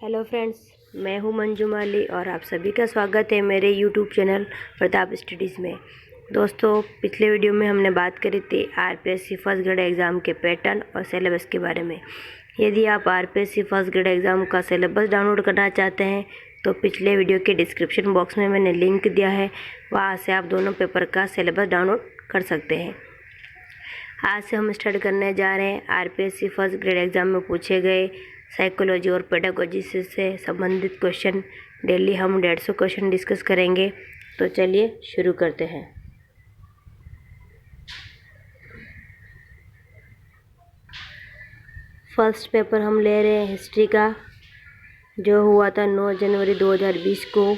Hello friends, मैं हूं मंजू माली और आप सभी का स्वागत है मेरे यूट्यूब चैनल प्रताप स्टडीज़ में। दोस्तों, पिछले वीडियो में हमने बात करी थी आरपीएससी फर्स्ट ग्रेड एग्ज़ाम के पैटर्न और सिलेबस के बारे में। यदि आप आरपीएससी फर्स्ट ग्रेड एग्ज़ाम का सिलेबस डाउनलोड करना चाहते हैं तो पिछले वीडियो के डिस्क्रिप्शन बॉक्स में मैंने लिंक दिया है, वहाँ से आप दोनों पेपर का सिलेबस डाउनलोड कर सकते हैं। आज से हम स्टार्ट करने जा रहे हैं आरपीएससी फर्स्ट ग्रेड एग्ज़ाम में पूछे गए साइकोलॉजी और पेडागोजी से संबंधित क्वेश्चन। डेली हम 150 क्वेश्चन डिस्कस करेंगे। तो चलिए शुरू करते हैं। फर्स्ट पेपर हम ले रहे हैं हिस्ट्री का, जो हुआ था 9 जनवरी 2020 को।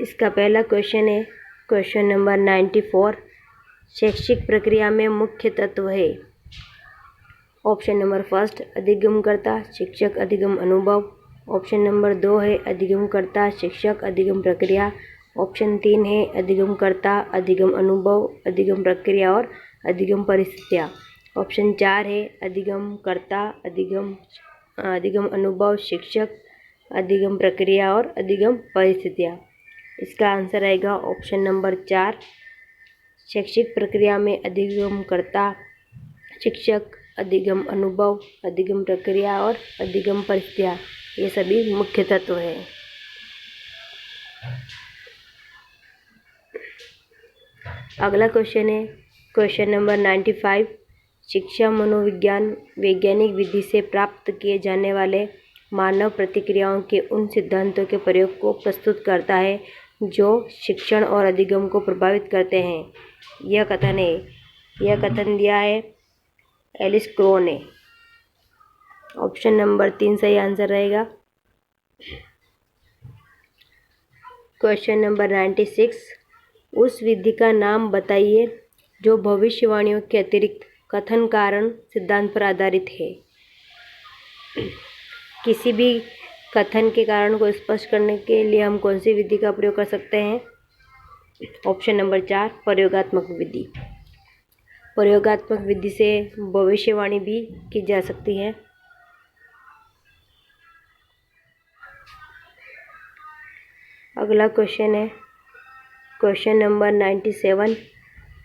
इसका पहला क्वेश्चन है क्वेश्चन नंबर 94। शैक्षिक प्रक्रिया में मुख्य तत्व है। ऑप्शन नंबर फर्स्ट अधिगमकर्ता, शिक्षक, अधिगम अनुभव। ऑप्शन नंबर 2 है अधिगमकर्ता, शिक्षक, अधिगम प्रक्रिया। ऑप्शन 3 है अधिगमकर्ता, अधिगम अनुभव, अधिगम प्रक्रिया और अधिगम परिस्थितियाँ। ऑप्शन 4 है अधिगमकर्ता, अधिगम अनुभव, शिक्षक, अधिगम प्रक्रिया और अधिगम परिस्थितियाँ। इसका आंसर आएगा ऑप्शन नंबर 4। शैक्षिक प्रक्रिया में अधिगमकर्ता, शिक्षक, अधिगम अनुभव, अधिगम प्रक्रिया और अधिगम परिस्थितियाँ, ये सभी मुख्य तत्व हैं। अगला क्वेश्चन है क्वेश्चन नंबर 95। शिक्षा मनोविज्ञान वैज्ञानिक विधि से प्राप्त किए जाने वाले मानव प्रतिक्रियाओं के उन सिद्धांतों के प्रयोग को प्रस्तुत करता है जो शिक्षण और अधिगम को प्रभावित करते हैं। यह कथन दिया है एलिस क्रो ने। ऑप्शन नंबर 3 सही आंसर रहेगा। Question number 96। उस विधि का नाम बताइए जो भविष्यवाणियों के अतिरिक्त कथन कारण सिद्धांत पर आधारित है। किसी भी कथन के कारण को स्पष्ट करने के लिए हम कौन सी विधि का प्रयोग कर सकते हैं? ऑप्शन नंबर 4 प्रयोगात्मक विधि। प्रयोगात्मक विधि से भविष्यवाणी भी की जा सकती है। अगला क्वेश्चन है क्वेश्चन नंबर 97।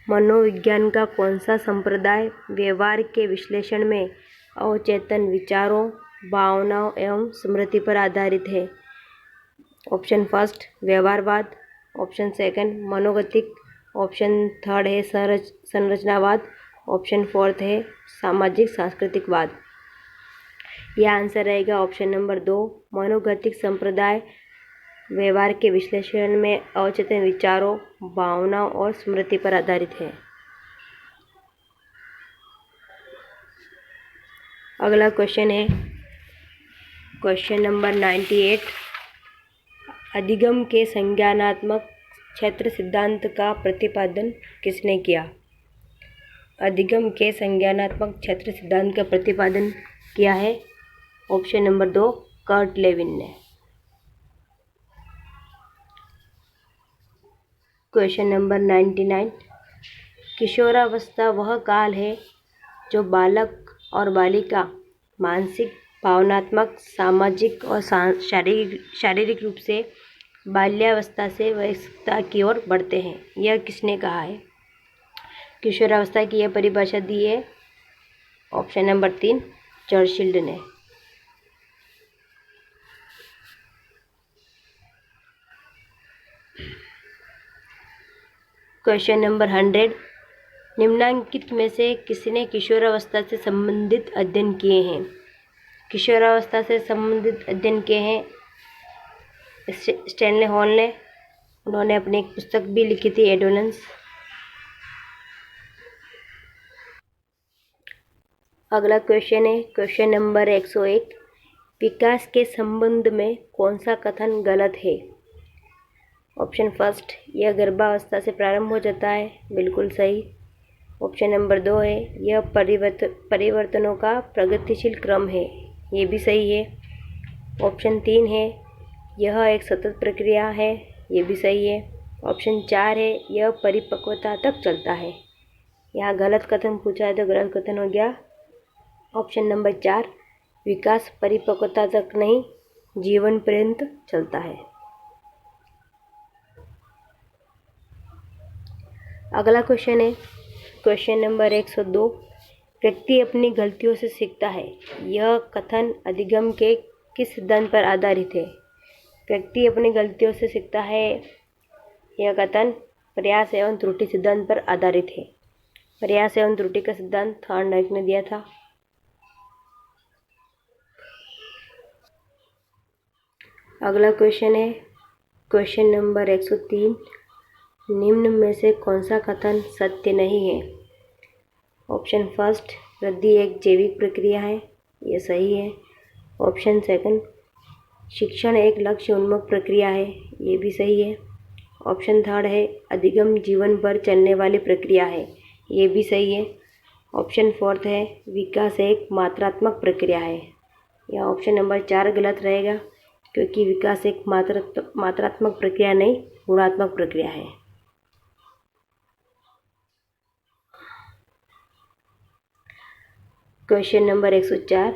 मनोविज्ञान का कौन सा संप्रदाय व्यवहार के विश्लेषण में अवचेतन विचारों, भावनाओं एवं स्मृति पर आधारित है? ऑप्शन फर्स्ट व्यवहारवाद। ऑप्शन सेकंड मनोगतिक। ऑप्शन थर्ड है संरचनावाद। ऑप्शन फोर्थ है सामाजिक सांस्कृतिकवाद। यह आंसर रहेगा ऑप्शन नंबर 2 मनोगतिक संप्रदाय व्यवहार के विश्लेषण में अवचेतन विचारों, भावनाओं और स्मृति पर आधारित है। अगला क्वेश्चन है क्वेश्चन नंबर 98। अधिगम के संज्ञानात्मक क्षेत्र सिद्धांत का प्रतिपादन किसने किया? अधिगम के संज्ञानात्मक क्षेत्र सिद्धांत का प्रतिपादन किया है ऑप्शन नंबर 2 कर्ट लेविन ने। Question number 99। किशोरावस्था वह काल है जो बालक और बालिका मानसिक, भावनात्मक, सामाजिक और शारीरिक रूप से बाल्यावस्था से वयस्कता की ओर बढ़ते हैं। यह किसने कहा है? किशोरावस्था की यह परिभाषा दी है ऑप्शन नंबर 3 चर्चिल ने। Question number 100। निम्नलिखित में से किसने किशोरावस्था से संबंधित अध्ययन किए हैं? किशोरावस्था से संबंधित अध्ययन किए हैं स्टैनले हॉल ने। उन्होंने अपनी एक पुस्तक भी लिखी थी एडोलेंस। अगला क्वेश्चन है क्वेश्चन नंबर 101। विकास के संबंध में कौन सा कथन गलत है? ऑप्शन फर्स्ट यह गर्भावस्था से प्रारंभ हो जाता है, बिल्कुल सही। ऑप्शन नंबर 2 है यह परिवर्तनों का प्रगतिशील क्रम है, ये भी सही है। ऑप्शन 3 है यह एक सतत प्रक्रिया है, ये भी सही है। ऑप्शन 4 है यह परिपक्वता तक चलता है। यहाँ गलत कथन पूछा है तो गलत कथन हो गया ऑप्शन नंबर 4, विकास परिपक्वता तक नहीं जीवन पर्यंत चलता है। अगला क्वेश्चन है क्वेश्चन नंबर 102, व्यक्ति अपनी गलतियों से सीखता है, यह कथन अधिगम के किस सिद्धांत पर आधारित है? व्यक्ति अपनी गलतियों से सीखता है, यह कथन प्रयास एवं त्रुटि सिद्धांत पर आधारित है। प्रयास एवं त्रुटि का सिद्धांत थॉर्नडाइक ने दिया था। अगला क्वेश्चन है क्वेश्चन नंबर 103, निम्न में से कौन सा कथन सत्य नहीं है? ऑप्शन फर्स्ट, वृद्धि एक जैविक प्रक्रिया है, ये सही है। ऑप्शन सेकंड, शिक्षण एक लक्ष्य उन्मुख प्रक्रिया है, ये भी सही है। ऑप्शन थर्ड है, अधिगम जीवन भर चलने वाली प्रक्रिया है, ये भी सही है। ऑप्शन फोर्थ है, विकास एक मात्रात्मक प्रक्रिया है। यह ऑप्शन नंबर 4 गलत रहेगा, क्योंकि विकास एक मात्रात्मक प्रक्रिया नहीं, गुणात्मक प्रक्रिया है। क्वेश्चन नंबर 104,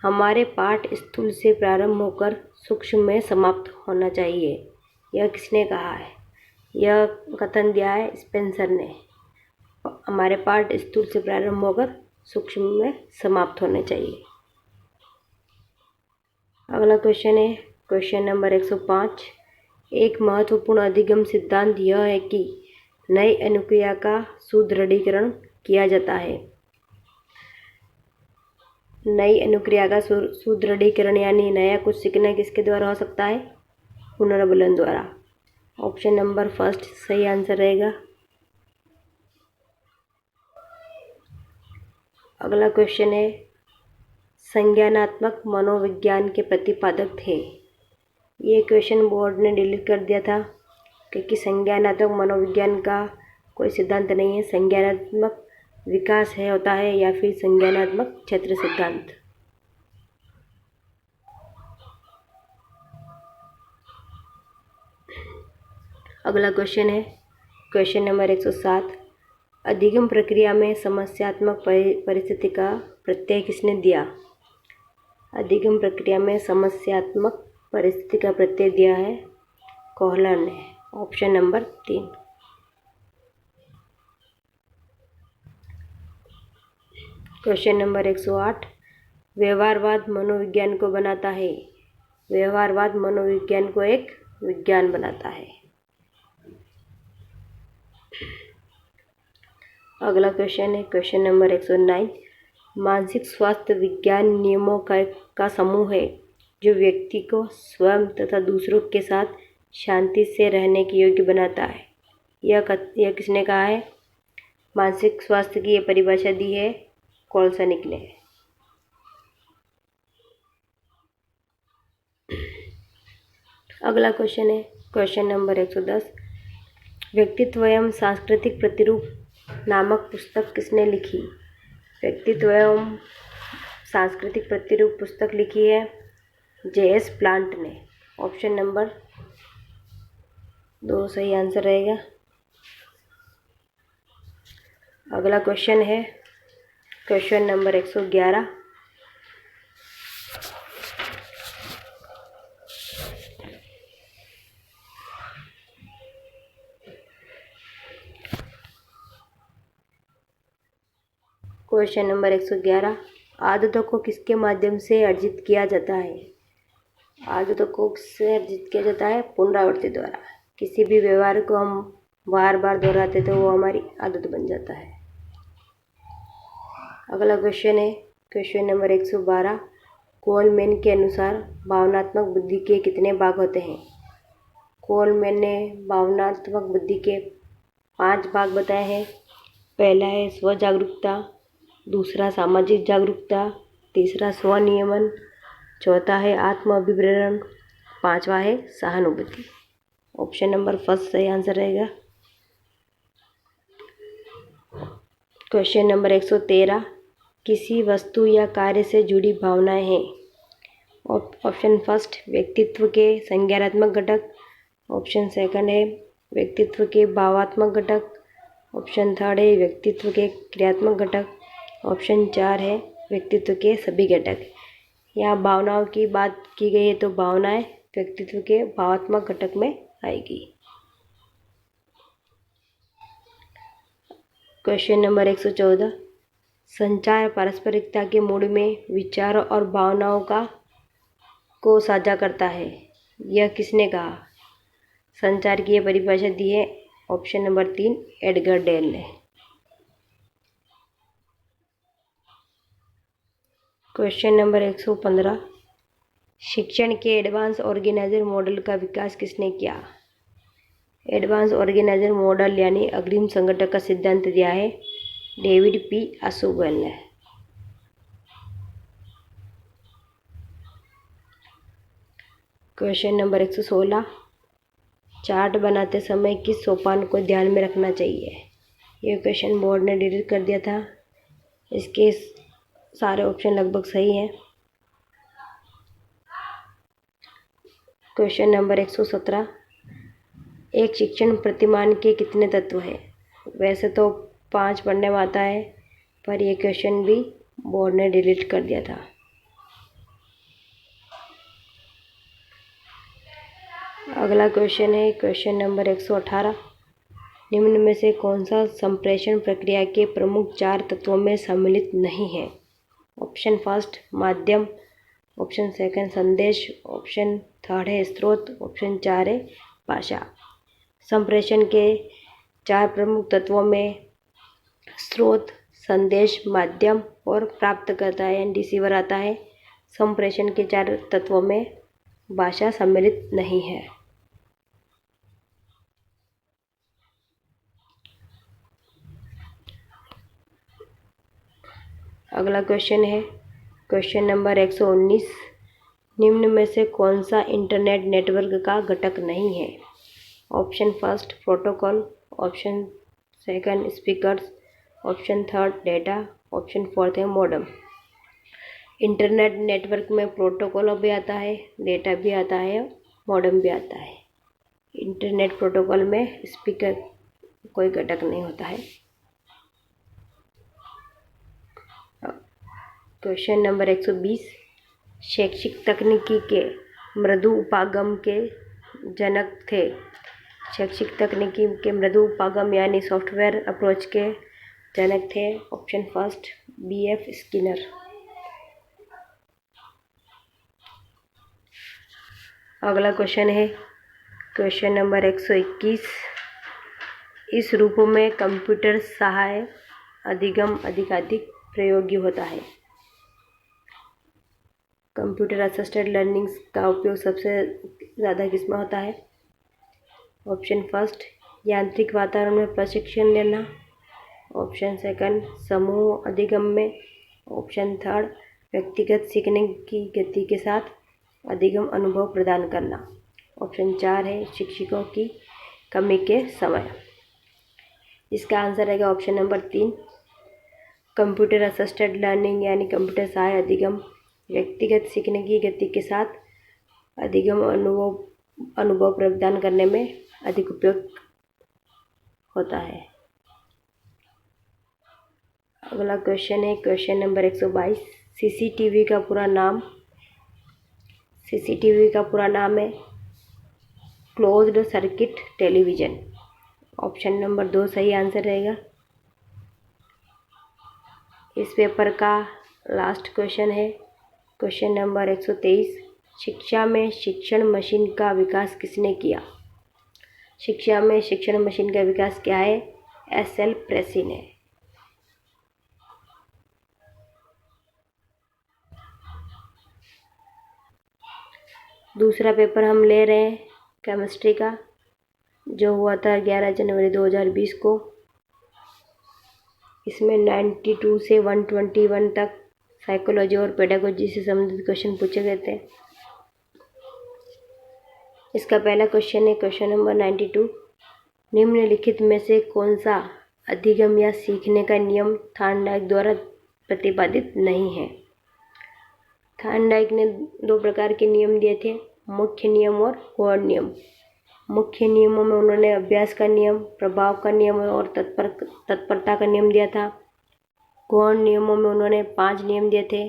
हमारे पाठ स्थूल से प्रारंभ होकर सूक्ष्म में समाप्त होना चाहिए, यह किसने कहा है? यह कथन दिया है स्पेंसर ने। हमारे पाठ स्थूल से प्रारंभ होकर सूक्ष्म में समाप्त होने चाहिए। अगला क्वेश्चन है क्वेश्चन नंबर 105, एक महत्वपूर्ण अधिगम सिद्धांत यह है कि नई अनुक्रिया का सुदृढ़ीकरण किया जाता है। नई अनुक्रिया का सुदृढ़ीकरण यानी नया कुछ सीखना किसके द्वारा हो सकता है? पुनर्बलन द्वारा। ऑप्शन नंबर फर्स्ट सही आंसर रहेगा। अगला क्वेश्चन है, संज्ञानात्मक मनोविज्ञान के प्रतिपादक थे। ये क्वेश्चन बोर्ड ने डिलीट कर दिया था, क्योंकि संज्ञानात्मक मनोविज्ञान का कोई सिद्धांत नहीं है। संज्ञानात्मक विकास है होता है या फिर संज्ञानात्मक क्षेत्र सिद्धांत। अगला क्वेश्चन है क्वेश्चन नंबर 107, अधिगम प्रक्रिया में समस्यात्मक परिस्थिति का प्रत्यय किसने दिया? अधिगम प्रक्रिया में समस्यात्मक परिस्थिति का प्रत्यय दिया है कोहलर ने। Option number 3। क्वेश्चन नंबर 108, व्यवहारवाद मनोविज्ञान को बनाता है। व्यवहारवाद मनोविज्ञान को एक विज्ञान बनाता है। अगला क्वेश्चन है क्वेश्चन नंबर 109, मानसिक स्वास्थ्य विज्ञान नियमों का समूह है जो व्यक्ति को स्वयं तथा दूसरों के साथ शांति से रहने के योग्य बनाता है। यह किसने कहा है? मानसिक स्वास्थ्य की यह परिभाषा दी है कोलसनिक ने। अगला क्वेश्चन है क्वेश्चन नंबर 110, व्यक्तित्व एवं सांस्कृतिक प्रतिरूप नामक पुस्तक किसने लिखी? व्यक्तित्व एवं सांस्कृतिक प्रतिरूप पुस्तक लिखी है J.S. प्लांट ने। ऑप्शन नंबर 2 सही आंसर रहेगा। अगला क्वेश्चन है क्वेश्चन नंबर 111, क्वेश्चन नंबर 111, आदतों को किसके माध्यम से अर्जित किया जाता है? आदतों को किससे अर्जित किया जाता है? पुनरावृत्ति द्वारा। किसी भी व्यवहार को हम बार बार दोहराते तो वो हमारी आदत बन जाता है। अगला क्वेश्चन है क्वेश्चन नंबर 112, कोलमैन के अनुसार भावनात्मक बुद्धि के कितने भाग होते हैं? कोलमैन ने भावनात्मक बुद्धि के 5 भाग बताए हैं। पहला है स्व जागरूकता, दूसरा सामाजिक जागरूकता, तीसरा स्वनियमन, चौथा है आत्म अभिप्रेरण, 5वां है सहानुभूति। ऑप्शन नंबर फर्स्ट सही आंसर रहेगा। क्वेश्चन नंबर 113, किसी वस्तु या कार्य से जुड़ी भावनाएं हैं। ऑप्शन फर्स्ट व्यक्तित्व के संज्ञानात्मक घटक, ऑप्शन सेकंड है व्यक्तित्व के भावात्मक घटक, ऑप्शन 3 है व्यक्तित्व के क्रियात्मक घटक। ऑप्शन 4 है व्यक्तित्व के सभी घटक। यहाँ भावनाओं की बात की गई है तो भावनाएं व्यक्तित्व के भावात्मक घटक में आएगी। क्वेश्चन नंबर 114, संचार पारस्परिकता के मूड में विचारों और भावनाओं को साझा करता है, यह किसने कहा? संचार की यह परिभाषा दी है ऑप्शन नंबर 3 एडगर डेल ने। क्वेश्चन नंबर 115, शिक्षण के एडवांस ऑर्गेनाइजर मॉडल का विकास किसने किया? एडवांस ऑर्गेनाइजर मॉडल यानी अग्रिम संगठक का सिद्धांत दिया है डेविड पी आशुबल ने। क्वेश्चन नंबर 116, चार्ट बनाते समय किस सोपान को ध्यान में रखना चाहिए? ये क्वेश्चन बोर्ड ने डिलीट कर दिया था। इसके सारे ऑप्शन लगभग सही हैं। क्वेश्चन नंबर 117, एक शिक्षण प्रतिमान के कितने तत्व हैं? वैसे तो 5 पढ़ने में आता है, पर यह क्वेश्चन भी बोर्ड ने डिलीट कर दिया था। अगला क्वेश्चन है क्वेश्चन नंबर 118, निम्न में से कौन सा संप्रेषण प्रक्रिया के प्रमुख 4 तत्वों में सम्मिलित नहीं है? ऑप्शन फर्स्ट माध्यम, ऑप्शन सेकंड संदेश, ऑप्शन थर्ड है स्रोत, ऑप्शन 4 है भाषा। संप्रेषण के 4 प्रमुख तत्वों में स्रोत, संदेश, माध्यम और प्राप्तकर्ता यानी रिसीवर आता है। संप्रेषण के 4 तत्वों में भाषा सम्मिलित नहीं है। अगला क्वेश्चन है क्वेश्चन नंबर 119, निम्न में से कौन सा इंटरनेट नेटवर्क का घटक नहीं है? Option first protocol, option second speakers, option third data, option fourth है मॉडेम। इंटरनेट नेटवर्क में प्रोटोकॉल भी आता है, डेटा भी आता है, मॉडेम भी आता है। इंटरनेट प्रोटोकॉल में स्पीकर कोई घटक नहीं होता है। क्वेश्चन नंबर 120, शैक्षिक तकनीकी के मृदु उपागम के जनक थे। शैक्षिक तकनीकी के मृदु उपागम यानी सॉफ्टवेयर अप्रोच के जनक थे ऑप्शन फर्स्ट BF स्किनर। अगला क्वेश्चन है क्वेश्चन नंबर 121, इस रूप में कंप्यूटर सहाय अधिगम अधिकाधिक प्रयोगी होता है। कंप्यूटर असिस्टेड लर्निंग का उपयोग सबसे ज़्यादा किसमें होता है? ऑप्शन फर्स्ट यांत्रिक वातावरण में प्रशिक्षण लेना, ऑप्शन सेकंड समूह अधिगम में, ऑप्शन थर्ड व्यक्तिगत सीखने की गति के साथ अधिगम अनुभव प्रदान करना, ऑप्शन 4 है शिक्षकों की कमी के समय। इसका आंसर रहेगा option number 3 computer assisted learning यानी कंप्यूटर सहाय अधिगम व्यक्तिगत सीखने की गति के साथ अधिगम अनुभव प्रदान करने में अधिक उपयोग होता है। अगला क्वेश्चन है क्वेश्चन नंबर 122, सीसीटीवी का पूरा नाम है closed circuit television. Option number 2 सही आंसर रहेगा। इस पेपर का लास्ट क्वेश्चन है क्वेश्चन नंबर 123, शिक्षा में शिक्षण मशीन का विकास किसने किया? शिक्षा में शिक्षण मशीन का विकास क्या है? SL प्रेसी ने। दूसरा पेपर हम ले रहे हैं केमिस्ट्री का, जो हुआ था 11 जनवरी 2020 को। इसमें 92 से 121 तक साइकोलॉजी और पेडागोजी से संबंधित क्वेश्चन पूछे गए थे। इसका पहला क्वेश्चन है क्वेश्चन नंबर 92, निम्नलिखित में से कौन सा अधिगम या सीखने का नियम थॉर्नडाइक द्वारा प्रतिपादित नहीं है? थॉर्नडाइक ने 2 प्रकार के नियम दिए थे, मुख्य नियम और गौण नियम। मुख्य नियमों में उन्होंने अभ्यास का नियम, प्रभाव का नियम और तत्परता का नियम दिया था। गौण नियमों में उन्होंने 5 नियम दिए थे।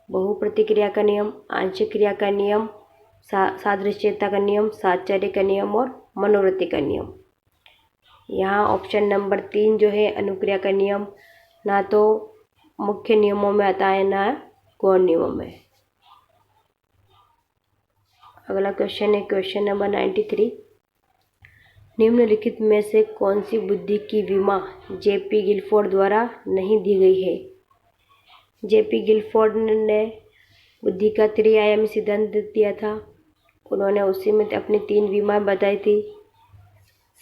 बहुप्रतिक्रिया का नियम, आंशिक क्रिया का नियम, सादृश्यता का नियम, साहचर्य का नियम और मनोवृत्ति का नियम। यहाँ ऑप्शन नंबर 3 जो है अनुक्रिया का नियम, ना तो मुख्य नियमों में आता है ना गौण नियमों में। अगला क्वेश्चन है क्वेश्चन नंबर 93। निम्नलिखित में से कौन सी बुद्धि की विमा जेपी गिलफोर्ड द्वारा नहीं दी गई है? जेपी गिलफोर्ड ने बुद्धि का त्रिआयामी सिद्धांत दिया था। उन्होंने उसी में अपनी 3 विमाएं बताई थी,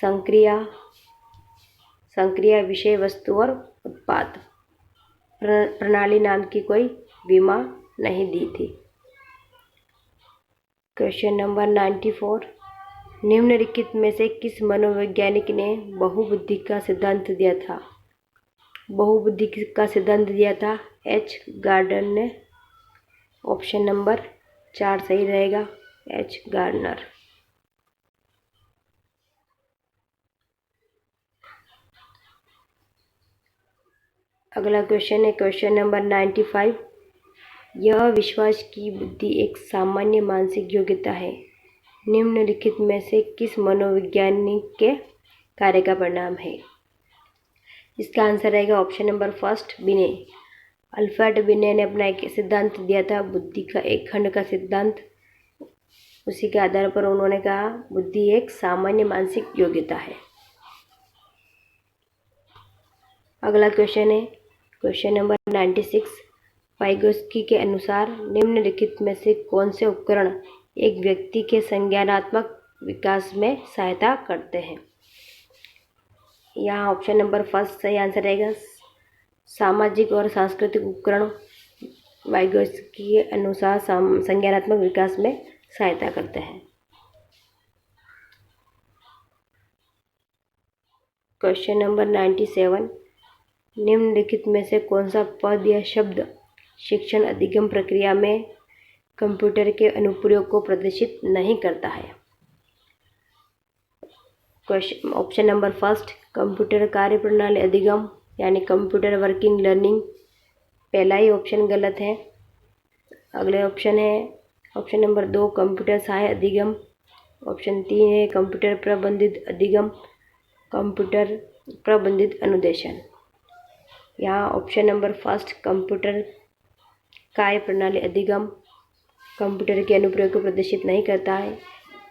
संक्रिया, विषय वस्तु और उत्पाद। प्रणाली नाम की कोई विमा नहीं दी थी। Question number 94। निम्नलिखित में से किस मनोवैज्ञानिक ने बहुबुद्धि का सिद्धांत दिया था? बहुबुद्धि का सिद्धांत दिया था एच गार्डनर ने। ऑप्शन नंबर 4 सही रहेगा, एच गार्डनर। अगला क्वेश्चन है क्वेश्चन नंबर 95। यह विश्वास की बुद्धि एक सामान्य मानसिक योग्यता है। निम्नलिखित में से किस मनोवैज्ञानिक के कार्य का परिणाम है? इसका आंसर रहेगा ऑप्शन नंबर 1 बिने। अल्फ्रेड बिने ने अपना एक सिद्धांत दिया था, बुद्धि का एक खंड का सिद्धांत। उसी के आधार पर उन्होंने कहा बुद्धि एक सामान्य मानसिक योग्यता है। अगला क्वेश्चन है क्वेश्चन नंबर 96। वाइगोत्स्की के अनुसार निम्नलिखित में से कौन से उपकरण एक व्यक्ति के संज्ञानात्मक विकास में सहायता करते हैं? यहाँ ऑप्शन नंबर 1 सही आंसर रहेगा, सामाजिक और सांस्कृतिक उपकरण वाइगोत्स्की के अनुसार संज्ञानात्मक विकास में सहायता करते हैं। Question number 97। निम्नलिखित में से कौन सा पद या शब्द शिक्षण अधिगम प्रक्रिया में कंप्यूटर के अनुप्रयोग को प्रदर्शित नहीं करता है? क्वेश्चन ऑप्शन नंबर 1 कंप्यूटर कार्यप्रणाली अधिगम यानी कंप्यूटर वर्किंग लर्निंग। पहला ही ऑप्शन गलत है। अगले ऑप्शन है ऑप्शन नंबर 2 कंप्यूटर सहायक अधिगम। ऑप्शन 3 है कंप्यूटर प्रबंधित अधिगम, कंप्यूटर प्रबंधित अनुदेशन। यहाँ ऑप्शन नंबर 1 कंप्यूटर कार्य प्रणाली अधिगम कंप्यूटर के अनुप्रयोग को प्रदर्शित नहीं करता है।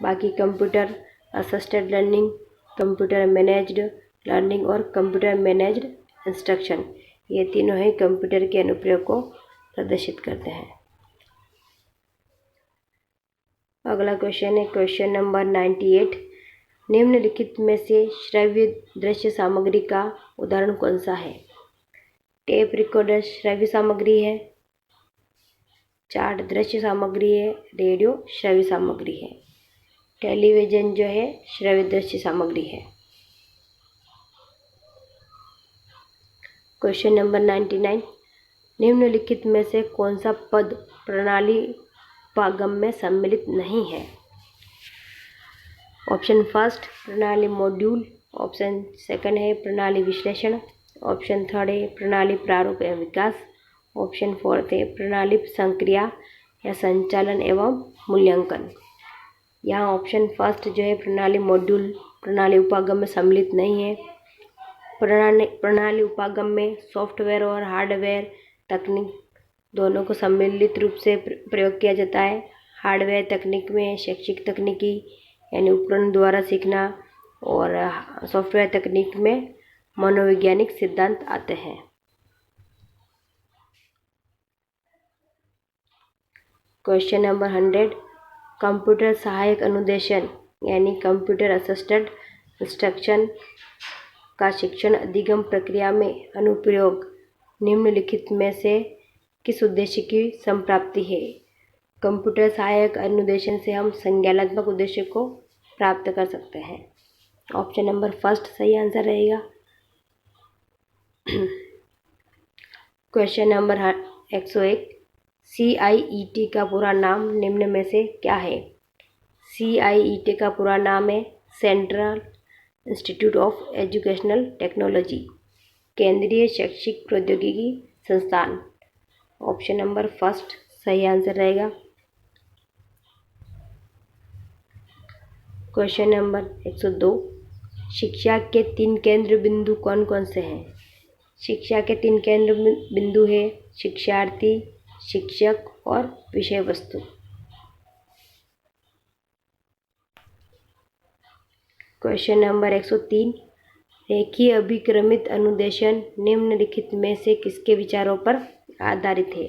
बाकी computer assisted learning, computer managed learning और कंप्यूटर मैनेज्ड इंस्ट्रक्शन, ये तीनों ही कंप्यूटर के अनुप्रयोग को प्रदर्शित करते हैं। अगला क्वेश्चन है क्वेश्चन नंबर 98। निम्नलिखित में से श्रव्य दृश्य सामग्री का उदाहरण कौन सा है? टेप रिकॉर्डर श्रव्य सामग्री है, चार्ट दृश्य सामग्री है, रेडियो श्रव्य सामग्री है, टेलीविज़न जो है श्रव्य दृश्य सामग्री है। Question number 99। निम्नलिखित में से कौन सा पद प्रणाली उपागम में सम्मिलित नहीं है? ऑप्शन 1 प्रणाली मॉड्यूल, ऑप्शन 2 है प्रणाली विश्लेषण, ऑप्शन 3 है प्रणाली प्रारूप एवं विकास, ऑप्शन 4 है प्रणाली संक्रिया या संचालन एवं मूल्यांकन। यहाँ ऑप्शन 1 जो है प्रणाली मॉड्यूल प्रणाली उपागम में सम्मिलित नहीं है। प्रणाली उपागम में सॉफ्टवेयर और हार्डवेयर तकनीक दोनों को सम्मिलित रूप से प्रयोग किया जाता है। हार्डवेयर तकनीक में शैक्षिक तकनीकी यानी उपकरण द्वारा सीखना और सॉफ्टवेयर तकनीक में मनोवैज्ञानिक सिद्धांत आते हैं। Question number 100। कंप्यूटर सहायक अनुदेशन यानी कंप्यूटर असिस्टेड इंस्ट्रक्शन का शिक्षण अधिगम प्रक्रिया में अनुप्रयोग निम्नलिखित में से किस उद्देश्य की संप्राप्ति है? कंप्यूटर सहायक अनुदेशन से हम संज्ञानात्मक उद्देश्य को प्राप्त कर सकते हैं। ऑप्शन नंबर 1 सही आंसर रहेगा। Question number 101। CIET का पूरा नाम निम्न में से क्या है? CIET का पूरा नाम है central institute of educational technology, केंद्रीय शैक्षिक प्रौद्योगिकी संस्थान। ऑप्शन नंबर फर्स्ट सही आंसर रहेगा। क्वेश्चन नंबर 102, शिक्षा के 3 केंद्र बिंदु कौन कौन से हैं? शिक्षा के 3 केंद्र बिंदु है शिक्षार्थी, शिक्षक और विषय वस्तु। क्वेश्चन नंबर 103, रेखीय अभिक्रमित अनुदेशन निम्नलिखित में से किसके विचारों पर आधारित है?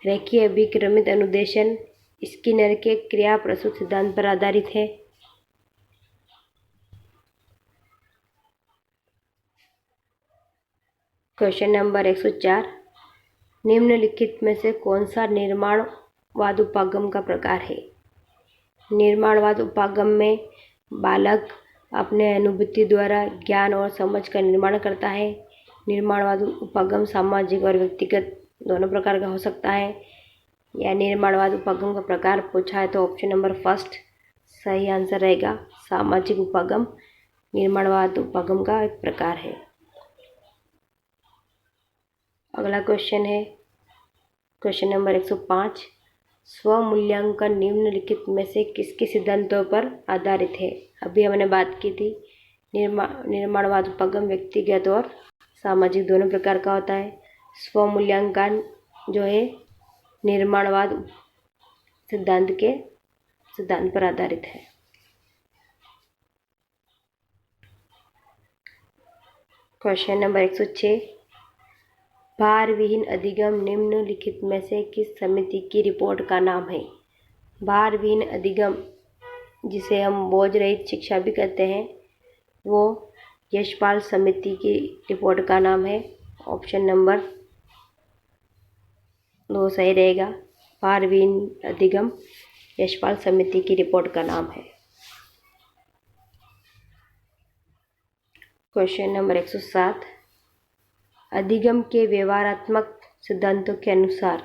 रेखीय अभिक्रमित अनुदेशन स्किनर के क्रिया प्रसूत सिद्धांत पर आधारित है। क्वेश्चन नंबर 104, निम्नलिखित में से कौन सा निर्माणवाद उपागम का प्रकार है? निर्माणवाद उपागम में बालक अपने अनुभूति द्वारा ज्ञान और समझ का निर्माण करता है। निर्माणवाद उपागम सामाजिक और व्यक्तिगत दोनों प्रकार का हो सकता है। या निर्माणवाद उपागम का प्रकार पूछा है तो ऑप्शन नंबर फर्स्ट सही आंसर रहेगा। सामाजिक उपागम निर्माणवाद उपागम का एक प्रकार है। अगला क्वेश्चन है क्वेश्चन नंबर 105, स्वमूल्यांकन निम्नलिखित में से किसके सिद्धांतों पर आधारित है? अभी हमने बात की थी निर्माणवाद उपागम व्यक्तिगत और सामाजिक दोनों प्रकार का होता है। स्वमूल्यांकन जो है निर्माणवाद सिद्धांत पर आधारित है। क्वेश्चन नंबर 106, भार विहीन अधिगम निम्नलिखित में से किस समिति की रिपोर्ट का नाम है? भार विहीन अधिगम जिसे हम बोझ रहित शिक्षा भी कहते हैं वो यशपाल समिति की रिपोर्ट का नाम है। ऑप्शन नंबर 2 सही रहेगा। भार विहीन अधिगम यशपाल समिति की रिपोर्ट का नाम है। क्वेश्चन नंबर 107, अधिगम के व्यवहारात्मक सिद्धांतों के अनुसार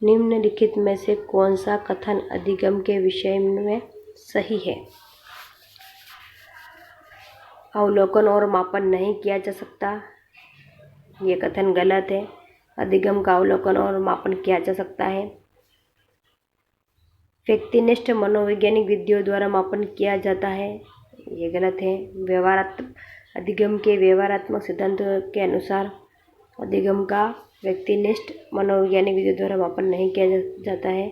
निम्नलिखित में से कौन सा कथन अधिगम के विषय में सही है? अवलोकन और मापन नहीं किया जा सकता, ये कथन गलत है। अधिगम का अवलोकन और मापन किया जा सकता है। व्यक्तिनिष्ठ मनोवैज्ञानिक विधियों द्वारा मापन किया जाता है, ये गलत है। अधिगम के व्यवहारात्मक सिद्धांतों के अनुसार अधिगम का व्यक्तिनिष्ठ मनोवैज्ञानिक विधियों द्वारा मापन नहीं किया जाता है।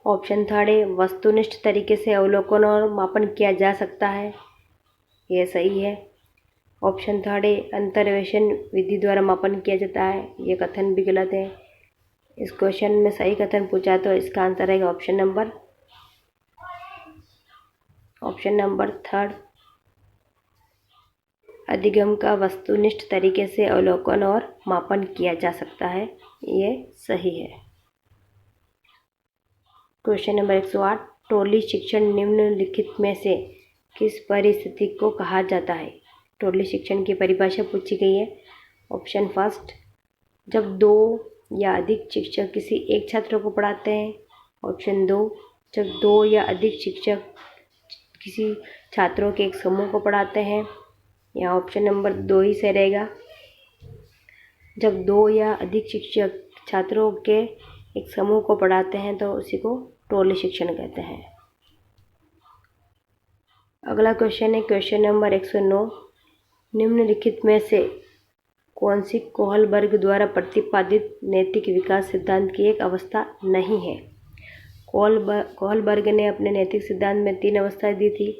ऑप्शन थर्ड है, वस्तुनिष्ठ तरीके से अवलोकन और मापन किया जा सकता है, यह सही है। ऑप्शन थर्ड है, अंतर्वेशन विधि द्वारा मापन किया जाता है, यह कथन भी गलत है। इस क्वेश्चन में सही कथन पूछा तो इसका आंसर रहेगा ऑप्शन नंबर थर्ड। अधिगम का वस्तुनिष्ठ तरीके से अवलोकन और मापन किया जा सकता है, ये सही है। क्वेश्चन नंबर 108, टोली शिक्षण निम्नलिखित में से किस परिस्थिति को कहा जाता है? टोली शिक्षण की परिभाषा पूछी गई है। ऑप्शन फर्स्ट, जब 2 या अधिक शिक्षक किसी एक छात्र को पढ़ाते हैं। ऑप्शन 2, जब 2 या अधिक शिक्षक किसी छात्रों के एक समूह को पढ़ाते हैं। या ऑप्शन नंबर 2 ही सही रहेगा, जब 2 या अधिक शिक्षक छात्रों के एक समूह को पढ़ाते हैं तो उसी को टोली शिक्षण कहते हैं। अगला क्वेश्चन है क्वेश्चन नंबर 109, निम्नलिखित में से कौन सी कोहलबर्ग द्वारा प्रतिपादित नैतिक विकास सिद्धांत की एक अवस्था नहीं है? कोहलबर्ग ने अपने नैतिक सिद्धांत में 3 अवस्थाएं दी थी,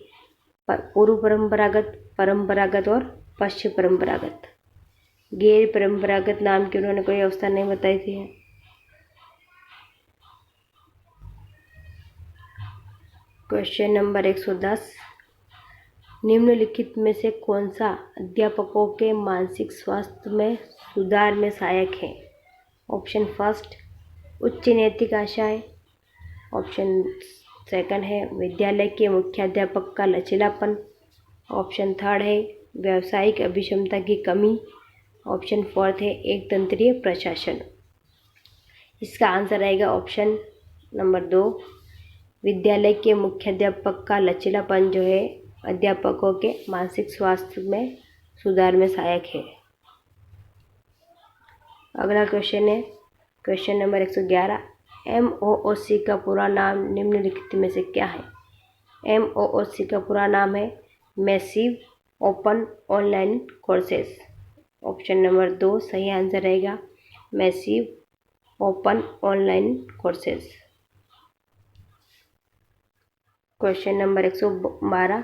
पूर्व परंपरागत, परंपरागत और पश्चिम परंपरागत। गैर परंपरागत नाम की उन्होंने कोई अवस्था नहीं बताई थी। क्वेश्चन नंबर 110, निम्नलिखित में से कौन सा अध्यापकों के मानसिक स्वास्थ्य में सुधार में सहायक है? ऑप्शन फर्स्ट, उच्च नैतिक आशाएं। ऑप्शन सेकंड है विद्यालय के मुख्याध्यापक का लचीलापन। ऑप्शन थर्ड है व्यावसायिक अभिक्षमता की कमी। ऑप्शन फोर्थ है एक तंत्रीय प्रशासन। इसका आंसर रहेगा ऑप्शन नंबर 2, विद्यालय के मुख्याध्यापक का लचीलापन जो है अध्यापकों के मानसिक स्वास्थ्य में सुधार में सहायक है। अगला क्वेश्चन है क्वेश्चन नंबर 111। MOOC का पूरा नाम निम्नलिखित में से क्या है? MOOC का पूरा नाम है massive open online courses. Option number 2 सही आंसर रहेगा, massive open online courses. Question number 112।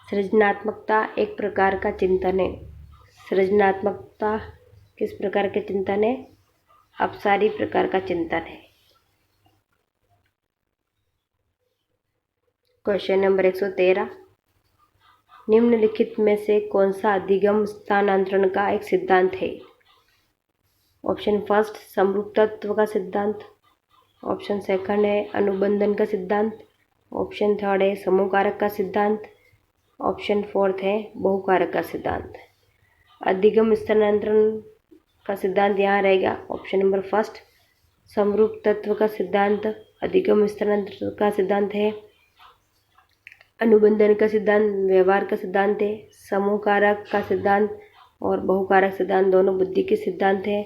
सृजनात्मकता एक प्रकार का चिंतन है। सृजनात्मकता किस प्रकार के चिंतन है? अपसारी प्रकार का चिंतन है। Question number 113। निम्नलिखित में से कौन सा अधिगम स्थानांतरण का एक सिद्धांत है? ऑप्शन फर्स्ट समरूपत्व का सिद्धांत, ऑप्शन सेकंड है अनुबंधन का सिद्धांत, ऑप्शन थर्ड है समूह कारक का सिद्धांत, ऑप्शन फोर्थ है बहुकारक का सिद्धांत। अधिगम स्थानांतरण का सिद्धांत यहाँ रहेगा ऑप्शन नंबर फर्स्ट समरूप तत्व का सिद्धांत अधिगम स्थानांतरण का सिद्धांत है। अनुबंधन का सिद्धांत व्यवहार का सिद्धांत है। समूह कारक का सिद्धांत और बहुकारक सिद्धांत दोनों बुद्धि के सिद्धांत है।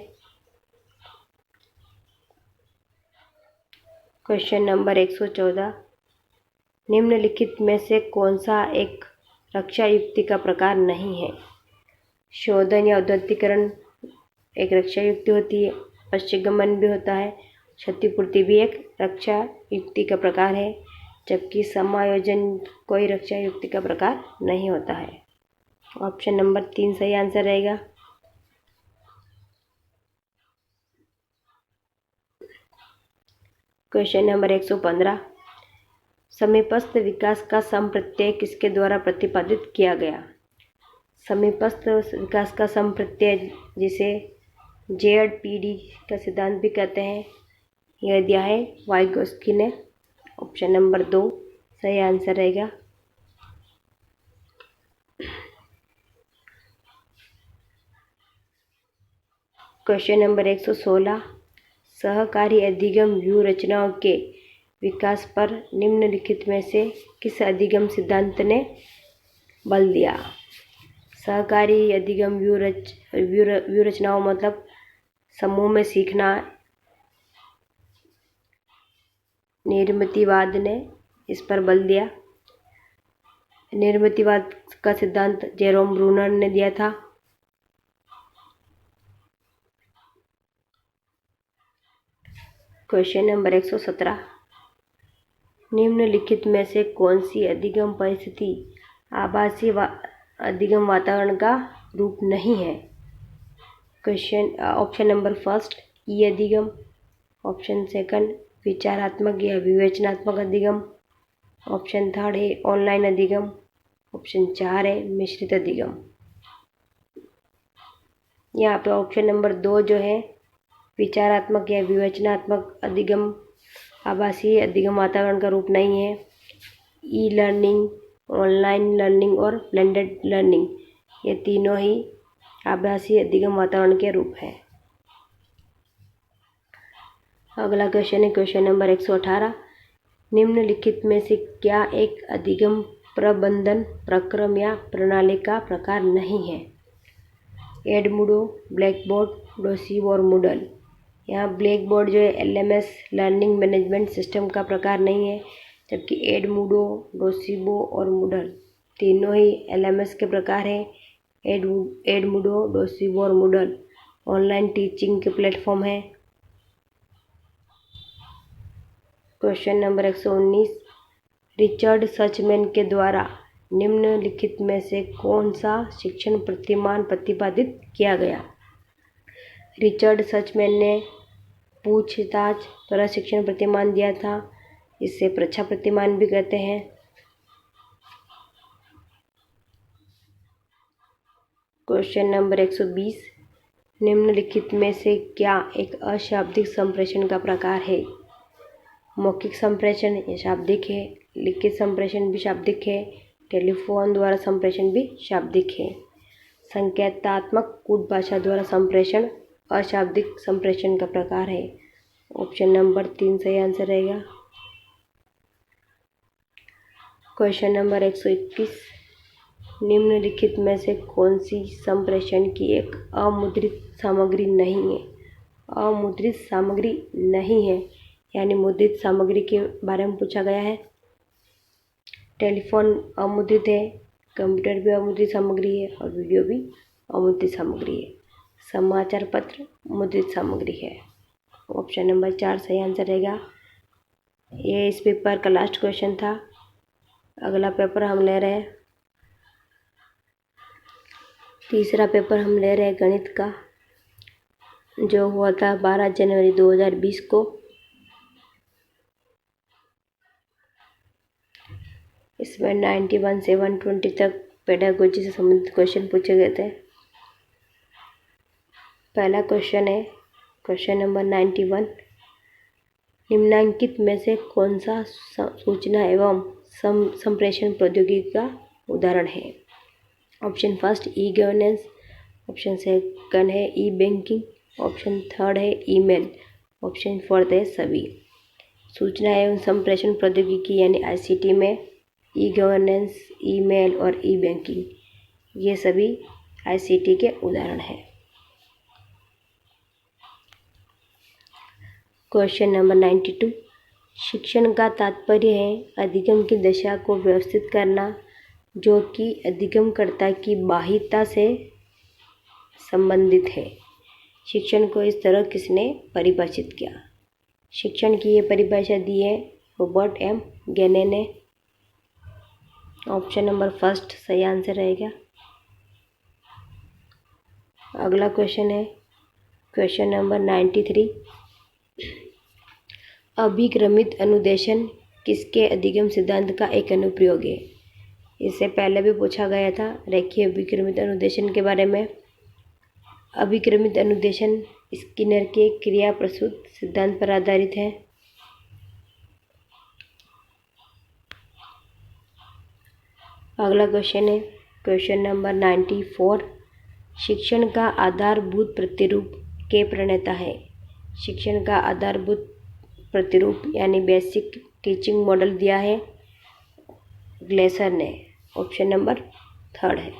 Question number 114। निम्नलिखित में से कौन सा एक रक्षा युक्ति का प्रकार नहीं है? शोधन या उद्धृतीकरण एक रक्षा युक्ति होती है, पश्चिगमन भी होता है, क्षतिपूर्ति भी एक रक्षा युक्ति का प्रकार है, जबकि समायोजन कोई रक्षा युक्ति का प्रकार नहीं होता है। ऑप्शन नंबर 3 सही आंसर रहेगा। Question number 115। समीपस्थ विकास का समप्रत्यय किसके द्वारा प्रतिपादित किया गया? समीपस्थ विकास का समप्रत्यय जिसे ZPD का सिद्धांत भी कहते हैं, यह दिया है वाइगोस्की ने। ऑप्शन नंबर 2 सही आंसर रहेगा। Question number 116। सहकारी अधिगम व्यूह रचनाओं के विकास पर निम्नलिखित में से किस अधिगम सिद्धांत ने बल दिया? सहकारी अधिगम व्यूह रचनाओं मतलब समूह में सीखना, निर्मितिवाद ने इस पर बल दिया। निर्मितिवाद का सिद्धांत जेरोम ब्रूनर ने दिया था। Question number 117। निम्नलिखित में से कौन सी अधिगम परिस्थिति आभासी अधिगम वातावरण का रूप नहीं है? ऑप्शन नंबर फर्स्ट ई अधिगम, ऑप्शन सेकंड विचारात्मक या विवेचनात्मक अधिगम, ऑप्शन थर्ड है ऑनलाइन अधिगम, ऑप्शन 4 है मिश्रित अधिगम। यहाँ पे ऑप्शन नंबर 2 जो है विचारात्मक या विवेचनात्मक अधिगम आभासी अधिगम वातावरण का रूप नहीं है। ई लर्निंग, ऑनलाइन लर्निंग और ब्लेंडेड लर्निंग ये तीनों ही आभासी अधिगम वातावरण के रूप हैं। अगला क्वेश्चन है क्वेश्चन नंबर 118। निम्नलिखित में से क्या एक अधिगम प्रबंधन प्रक्रम या प्रणाली का प्रकार नहीं है? एडमूडो, ब्लैकबोर्ड, डोसिबो और मूडल। यहाँ ब्लैकबोर्ड जो है LMS लर्निंग मैनेजमेंट सिस्टम का प्रकार नहीं है, जबकि एडमूडो, डोसिबो और मूडल तीनों ही LMS के प्रकार हैं। एडमूडो, डोसिबो और मूडल ऑनलाइन टीचिंग के प्लेटफॉर्म हैं। Question number 119। रिचर्ड सचमैन के द्वारा निम्नलिखित में से कौन सा शिक्षण प्रतिमान प्रतिपादित किया गया? रिचर्ड सचमैन ने पूछताछ द्वारा शिक्षण प्रतिमान दिया था, इसे प्रच्छा प्रतिमान भी कहते हैं। Question number 120। निम्नलिखित में से क्या एक अशाब्दिक संप्रेषण का प्रकार है? मौखिक संप्रेषण ये शाब्दिक है, लिखित संप्रेषण भी शाब्दिक है, टेलीफोन द्वारा संप्रेषण भी शाब्दिक है। संकेतात्मक कूट भाषा द्वारा संप्रेषण अशाब्दिक संप्रेषण का प्रकार है। ऑप्शन नंबर 3 सही आंसर रहेगा। क्वेश्चन नंबर 121, निम्नलिखित में से कौन सी संप्रेषण की एक अमुद्रित सामग्री नहीं है? अमुद्रित सामग्री नहीं है यानी मुद्रित सामग्री के बारे में पूछा गया है। टेलीफोन अमुद्रित है, कंप्यूटर भी अमुद्रित सामग्री है और वीडियो भी अमुद्रित सामग्री है। समाचार पत्र मुद्रित सामग्री है। ऑप्शन नंबर 4 सही आंसर रहेगा। ये इस पेपर का लास्ट क्वेश्चन था। अगला पेपर हम ले रहे हैं, तीसरा पेपर हम ले रहे हैं गणित का, जो हुआ था 12 जनवरी 2020 को। इसमें 91 से 120 तक पेडागोजी से संबंधित क्वेश्चन पूछे गए थे। पहला क्वेश्चन है क्वेश्चन नंबर 91, निम्नांकित में से कौन सा सूचना एवं संप्रेषण प्रौद्योगिकी का उदाहरण है? Option first e governance, option second है ई बैंकिंग, ऑप्शन थर्ड है ईमेल, ऑप्शन फोर्थ है सभी। सूचना एवं संप्रेषण प्रौद्योगिकी यानी आईसीटी में ई गवर्नेंस, ईमेल और ई बैंकिंग ये सभी आईसीटी के उदाहरण हैं। क्वेश्चन नंबर 92, शिक्षण का तात्पर्य है अधिगम की दशा को व्यवस्थित करना जो कि अधिगमकर्ता की बाह्यता से संबंधित है। शिक्षण को इस तरह किसने परिभाषित किया? शिक्षण की ये परिभाषा दी है रॉबर्ट एम गेने ने। ऑप्शन नंबर फर्स्ट सही आंसर रहेगा। अगला क्वेश्चन है क्वेश्चन नंबर 93, अभिक्रमित अनुदेशन किसके अधिगम सिद्धांत का एक अनुप्रयोग है? इससे पहले भी पूछा गया था रेखीय अभिक्रमित अनुदेशन के बारे में। अभिक्रमित अनुदेशन स्किनर के क्रिया प्रसूत सिद्धांत पर आधारित है। अगला क्वेश्चन है क्वेश्चन नंबर 94, शिक्षण का आधारभूत प्रतिरूप के प्रणेता है? शिक्षण का आधारभूत प्रतिरूप यानी बेसिक टीचिंग मॉडल दिया है ग्लेसर ने। ऑप्शन नंबर थर्ड है।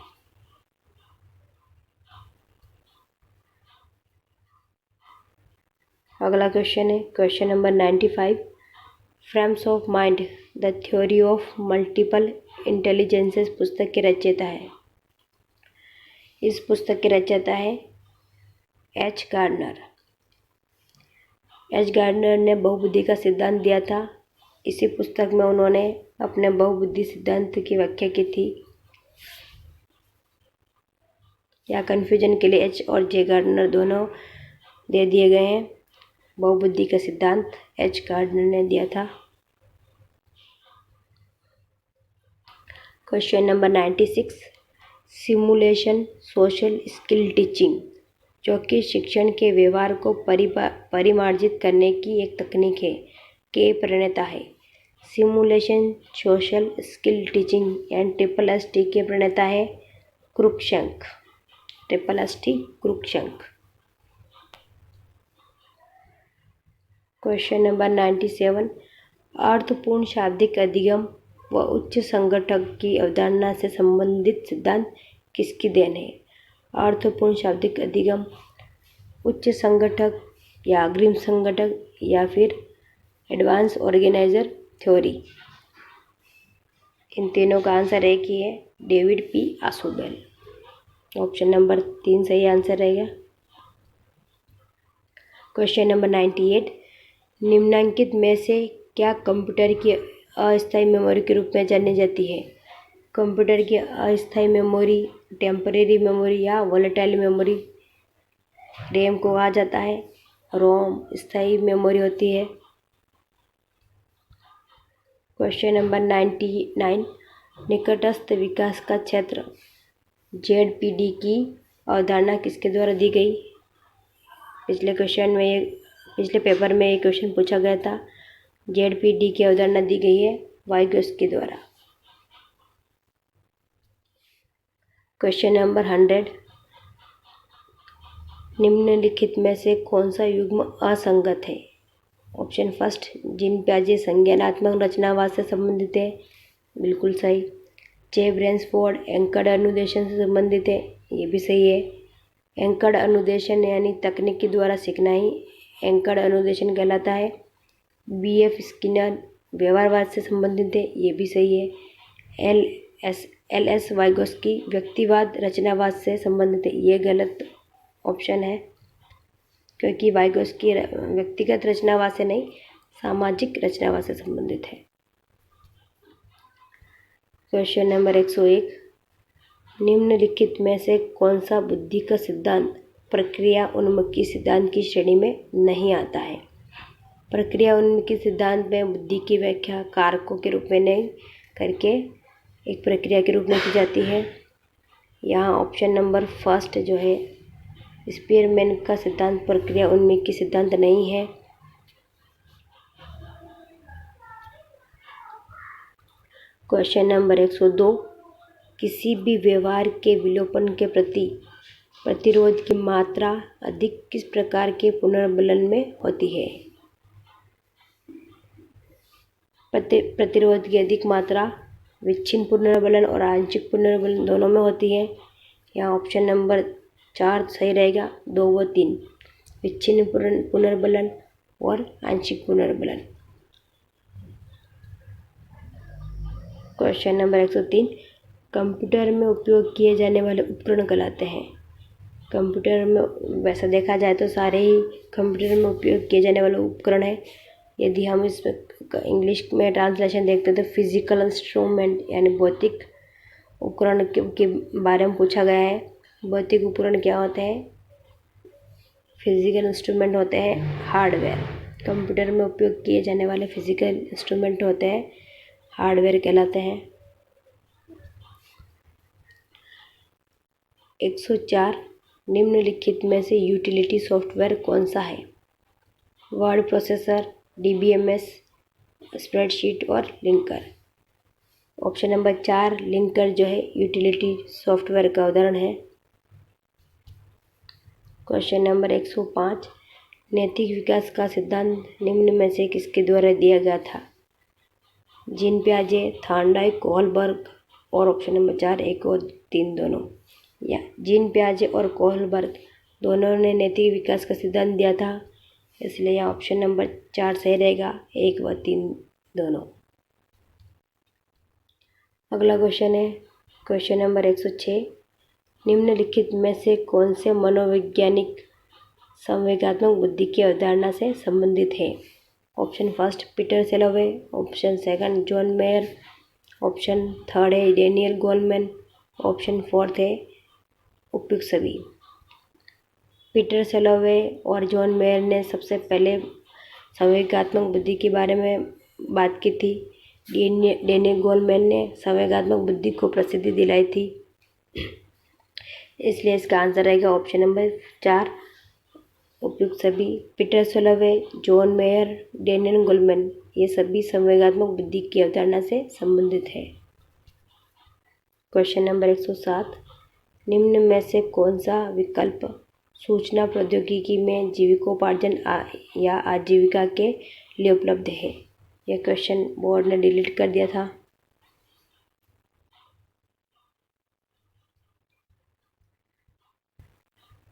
अगला क्वेश्चन है question number 95, frames of mind the theory of multiple intelligences पुस्तक के रचयिता है? इस पुस्तक के रचयिता है एच गार्डनर। एच गार्डनर ने बहुबुद्धि का सिद्धांत दिया था। इसी पुस्तक में उन्होंने अपने बहुबुद्धि सिद्धांत की व्याख्या की थी। या कन्फ्यूजन के लिए एच और जे गार्डनर दोनों दे दिए गए हैं। बहुबुद्धि का सिद्धांत एच गार्डनर ने दिया था। Question number 96, simulation social skill teaching जो कि शिक्षण के व्यवहार को परिमार्जित करने की एक तकनीक है के प्रणेता है? Simulation social skill teaching and SST के प्रणेता है क्रुकशंक। SST क्रुकशंक। क्वेश्चन नंबर 97, अर्थपूर्ण शाब्दिक अधिगम व उच्च संगठक की अवधारणा से संबंधित सिद्धांत किसकी देन है? अर्थपूर्ण शाब्दिक अधिगम, उच्च संगठक या अग्रिम संगठक या फिर एडवांस ऑर्गेनाइजर थ्योरी। इन तीनों का आंसर एक ही है, डेविड पी आशुबेल। ऑप्शन नंबर 3 सही आंसर रहेगा। क्वेश्चन नंबर 98, निम्नांकित में से क्या कंप्यूटर की अस्थायी मेमोरी के रूप में जानी जाती है? कंप्यूटर की अस्थायी मेमोरी, टेम्परेरी मेमोरी या वोलेटाइल मेमोरी रैम को कहा जाता है। रोम स्थायी मेमोरी होती है। क्वेश्चन नंबर 99, निकटस्थ विकास का क्षेत्र ZPD की अवधारणा किसके द्वारा दी गई? पिछले पेपर में एक क्वेश्चन पूछा गया था। ZPD की अवधारणा दी गई है वाइगोत्स्की द्वारा। क्वेश्चन नंबर 100, निम्नलिखित में से कौन सा युग्म असंगत है? ऑप्शन फर्स्ट, जीन पियाजे संज्ञानात्मक रचनावाद से संबंधित है। बिल्कुल सही। चे ब्रेन्सफोर्ड एंकर्ड अनुदेशन से संबंधित है, ये भी सही है। एंकर्ड अनुदेशन यानी तकनीक के द्वारा सीखना ही एंकर्ड अनुदेशन कहलाता है। बी.एफ. स्किनर व्यवहारवाद से संबंधित है, ये भी सही है। एल.एस. वाइगोस्की व्यक्तिवाद रचनावाद से संबंधित है, ये गलत ऑप्शन है, क्योंकि वाइगोस्की व्यक्तिगत रचनावाद से नहीं, सामाजिक रचनावाद से संबंधित है। क्वेश्चन नंबर 101, निम्नलिखित में से कौन सा बुद्धि का सिद्धांत प्रक्रिया उन्मुखी सिद्धांत की श्रेणी में नहीं आता है? प्रक्रिया उन्मुखी सिद्धांत में बुद्धि की व्याख्या कारकों के रूप में नहीं करके एक प्रक्रिया के रूप में की जाती है। यहाँ ऑप्शन नंबर फर्स्ट जो है स्पीयरमैन का सिद्धांत प्रक्रिया उन्मुखी सिद्धांत नहीं है। क्वेश्चन नंबर 102, किसी भी व्यवहार के विलोपन के प्रति प्रतिरोध की मात्रा अधिक किस प्रकार के पुनर्बलन में होती है? प्रतिरोध की अधिक मात्रा विच्छिन्न पुनर्बलन और आंशिक पुनर्बलन दोनों में होती है। यहाँ ऑप्शन नंबर 4 सही रहेगा, 2 व 3, विच्छिन्न पुनर्बलन और आंशिक पुनर्बलन। क्वेश्चन नंबर 103, कंप्यूटर में उपयोग किए जाने वाले उपकरण कहलाते हैं। कंप्यूटर में वैसा देखा जाए तो सारे ही कंप्यूटर में उपयोग किए जाने वाले उपकरण हैं। यदि हम इस इंग्लिश में ट्रांसलेशन देखते हैं तो फिजिकल इंस्ट्रूमेंट यानी भौतिक उपकरण के बारे में पूछा गया है। भौतिक उपकरण क्या होते हैं? फिजिकल इंस्ट्रूमेंट होते हैं हार्डवेयर। कंप्यूटर में उपयोग किए जाने वाले फिजिकल इंस्ट्रूमेंट होते हैं हार्डवेयर कहलाते हैं। 104, निम्नलिखित में से यूटिलिटी सॉफ्टवेयर कौन सा है? वर्ड प्रोसेसर, DBMS, स्प्रेडशीट और लिंकर। ऑप्शन नंबर 4 लिंकर जो है यूटिलिटी सॉफ्टवेयर का उदाहरण है। क्वेश्चन नंबर 105, नैतिक विकास का सिद्धांत निम्न में से किसके द्वारा दिया गया था? जीन पियाजे, थॉर्नडाइक, कोहलबर्ग और ऑप्शन नंबर 4 1 और 3 दोनों। या जीन पियाजे और कोहलबर्ग दोनों ने नैतिक विकास का सिद्धांत दिया था, इसलिए यहाँ ऑप्शन नंबर 4 सही रहेगा, 1 व 3 दोनों। अगला क्वेश्चन है क्वेश्चन नंबर 106, निम्नलिखित में से कौन से मनोवैज्ञानिक संवेगात्मक बुद्धि की अवधारणा से संबंधित है? Option first Peter Salovey, option second John Mayer, option third है डेनियल गोलमैन, ऑप्शन फोर्थ है उपयुक्त सभी। पीटर सेलोवे और जॉन मेयर ने सबसे पहले संवेगात्मक बुद्धि के बारे में बात की थी। डेनियल गोलमैन ने संवेगात्मक बुद्धि को प्रसिद्धि दिलाई थी, इसलिए इसका आंसर रहेगा ऑप्शन नंबर 4 उपयुक्त सभी। Peter Salovey, John Mayer, Daniel Goleman ये सभी संवेगात्मक बुद्धि की अवधारणा से संबंधित है। क्वेश्चन नंबर 107, निम्न में से कौन सा विकल्प सूचना प्रौद्योगिकी में जीविकोपार्जन या आजीविका के लिए उपलब्ध है? यह क्वेश्चन बोर्ड ने डिलीट कर दिया था।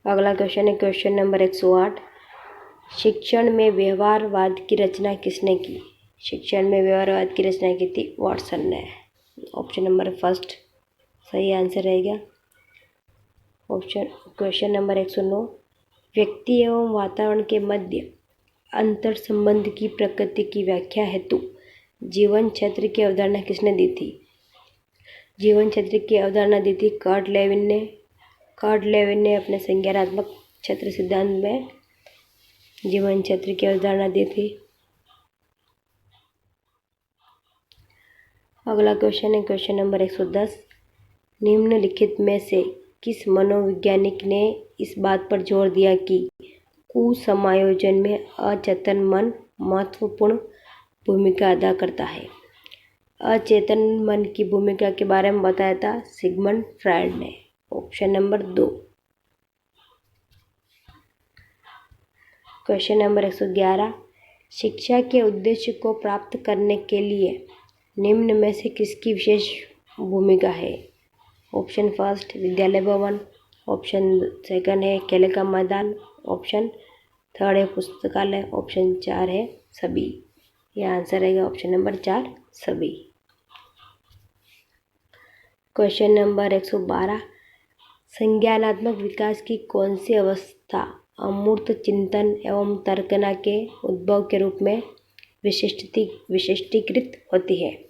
अगला क्वेश्चन है क्वेश्चन नंबर 108, शिक्षण में व्यवहारवाद की रचना किसने की? शिक्षण में व्यवहारवाद की रचना की थी वाटसन ने। ऑप्शन नंबर फर्स्ट सही आंसर रहेगा। क्वेश्चन नंबर 109, व्यक्ति एवं वातावरण के मध्य अंतर संबंध की प्रकृति की व्याख्या हेतु जीवन क्षेत्र की अवधारणा किसने दी थी? जीवन क्षेत्र की अवधारणा दी थी कर्ट लेविन ने। कर्ट लेविन ने अपने संज्ञानात्मक क्षेत्र सिद्धांत में जीवन क्षेत्र की अवधारणा दी थी। अगला क्वेश्चन है क्वेश्चन नंबर 110, निम्नलिखित में से किस मनोवैज्ञानिक ने इस बात पर जोर दिया कि कुसमायोजन में अचेतन मन महत्वपूर्ण भूमिका अदा करता है? अचेतन मन की भूमिका के बारे में बताया था सिगमंड फ्रायड ने। Option number 2। क्वेश्चन नंबर 111, शिक्षा के उद्देश्य को प्राप्त करने के लिए निम्न में से किसकी विशेष भूमिका है? ऑप्शन फर्स्ट विद्यालय भवन, ऑप्शन सेकंड है खेल का मैदान, ऑप्शन थर्ड है पुस्तकालय, ऑप्शन 4 है सभी। यह आंसर रहेगा ऑप्शन नंबर 4 सभी। क्वेश्चन नंबर 112, संज्ञानात्मक विकास की कौन सी अवस्था अमूर्त चिंतन एवं तर्कना के उद्भव के रूप में विशिष्टीकृत होती है?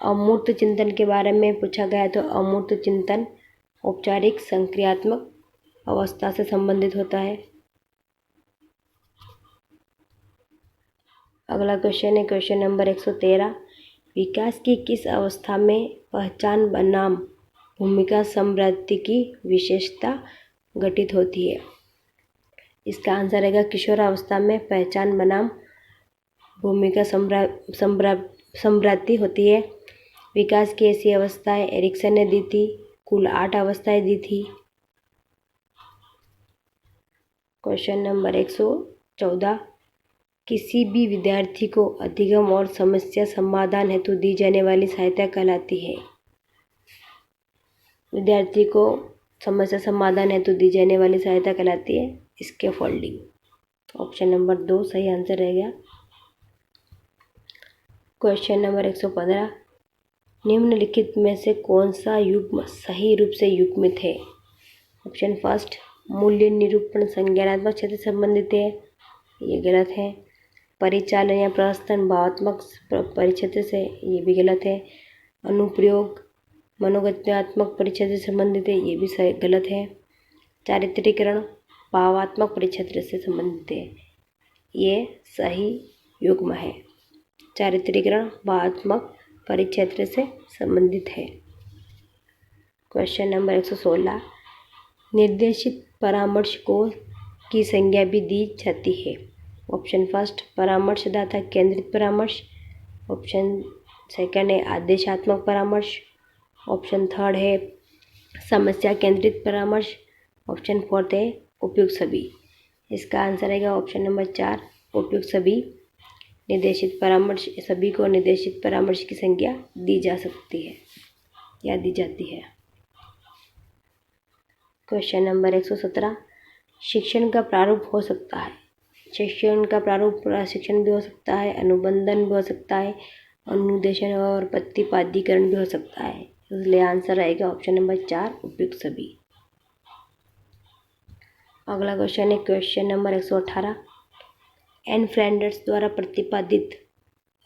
अमूर्त चिंतन के बारे में पूछा गया तो अमूर्त चिंतन औपचारिक संक्रियात्मक अवस्था से संबंधित होता है। अगला क्वेश्चन है क्वेश्चन नंबर 113, विकास की किस अवस्था में पहचान बनाम भूमिका संवृत्ति की विशेषता घटित होती है? इसका आंसर रहेगा किशोरावस्था में पहचान बनाम भूमिका संवृत्ति होती है। विकास की ऐसी अवस्थाएं एरिक्सन ने दी थी, कुल 8 अवस्थाएं दी थी। क्वेश्चन नंबर 114, किसी भी विद्यार्थी को अधिगम और समस्या समाधान हेतु दी जाने वाली सहायता कहलाती है? विद्यार्थी को समस्या समाधान हेतु दी जाने वाली सहायता कहलाती है स्कैफोल्डिंग। ऑप्शन नंबर 2 सही आंसर रहेगा। क्वेश्चन नंबर 115, निम्नलिखित में से कौन सा युग्म सही रूप से युग्मित है? ऑप्शन फर्स्ट मूल्य निरूपण संज्ञानात्मक क्षेत्र से संबंधित है, ये गलत है। परिचालन या प्रस्थान भावात्मक परिक्षेत्र से, ये भी गलत है। अनुप्रयोग मनोगत्यात्मक परिक्षेत्र से संबंधित है, ये भी सही गलत है। चारित्रीकरण भावात्मक परिक्षेत्र से संबंधित है, ये सही युग्म है। चारित्रीकरण भावात्मक परिक्षेत्र से संबंधित है। क्वेश्चन नंबर 116, निर्देशित परामर्श को की संज्ञा भी दी जाती है? ऑप्शन फर्स्ट परामर्शदाता केंद्रित परामर्श, ऑप्शन सेकंड है आदेशात्मक परामर्श, ऑप्शन थर्ड है समस्या केंद्रित परामर्श, ऑप्शन फोर्थ है उपयुक्त सभी। इसका आंसर रहेगा ऑप्शन नंबर 4 उपयुक्त सभी। निर्देशित परामर्श सभी को निर्देशित परामर्श की संज्ञा दी जा सकती है या दी जाती है। क्वेश्चन नंबर 117, शिक्षण का प्रारूप हो सकता है? शिक्षण का प्रारूप प्रशिक्षण भी हो सकता है, अनुबंधन भी हो सकता है, अनुदेशन और प्रतिपादीकरण भी हो सकता है। इसलिए आंसर रहेगा ऑप्शन नंबर 4 उपयुक्त सभी। अगला क्वेश्चन है क्वेश्चन नंबर 118, एन फ्लैंडर्स द्वारा प्रतिपादित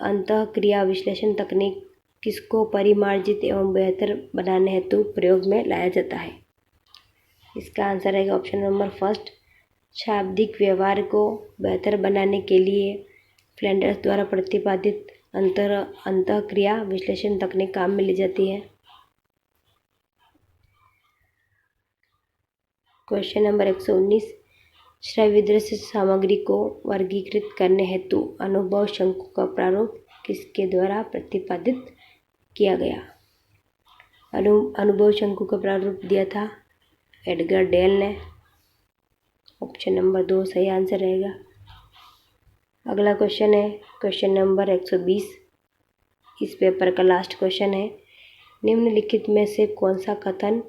अंतःक्रिया विश्लेषण तकनीक किसको परिमार्जित एवं बेहतर बनाने हेतु प्रयोग में लाया जाता है? इसका आंसर रहेगा ऑप्शन नंबर फर्स्ट शाब्दिक व्यवहार को बेहतर बनाने के लिए फ्लैंडर्स द्वारा प्रतिपादित अंतःक्रिया विश्लेषण तकनीक काम में ली जाती है। क्वेश्चन नंबर 119, श्रव्य दृश्य सामग्री को वर्गीकृत करने हेतु अनुभव शंकु का प्रारूप किसके द्वारा प्रतिपादित किया गया? अनुभव शंकु का प्रारूप दिया था एडगर डेल ने। ऑप्शन नंबर 2 सही आंसर रहेगा। अगला क्वेश्चन है क्वेश्चन नंबर 120, इस पेपर का लास्ट क्वेश्चन है, निम्नलिखित में से कौन सा कथन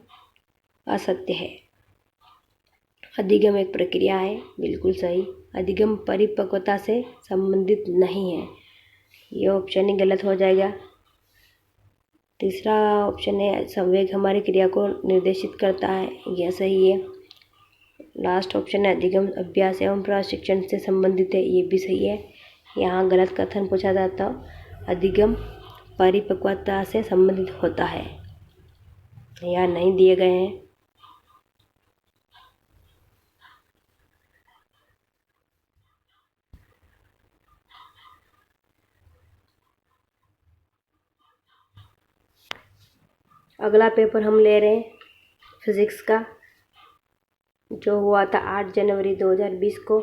असत्य है? अधिगम एक प्रक्रिया है, बिल्कुल सही। अधिगम परिपक्वता से संबंधित नहीं है, ये ऑप्शन ही गलत हो जाएगा। तीसरा ऑप्शन है संवेग हमारी क्रिया को निर्देशित करता है, यह सही है। लास्ट ऑप्शन है अधिगम अभ्यास एवं प्रशिक्षण से संबंधित है, ये भी सही है। यहाँ गलत कथन पूछा जाता, अधिगम परिपक्वता से संबंधित होता है, यहाँ नहीं दिए गए हैं। अगला पेपर हम ले रहे हैं फिजिक्स का, जो हुआ था 8 जनवरी 2020 को।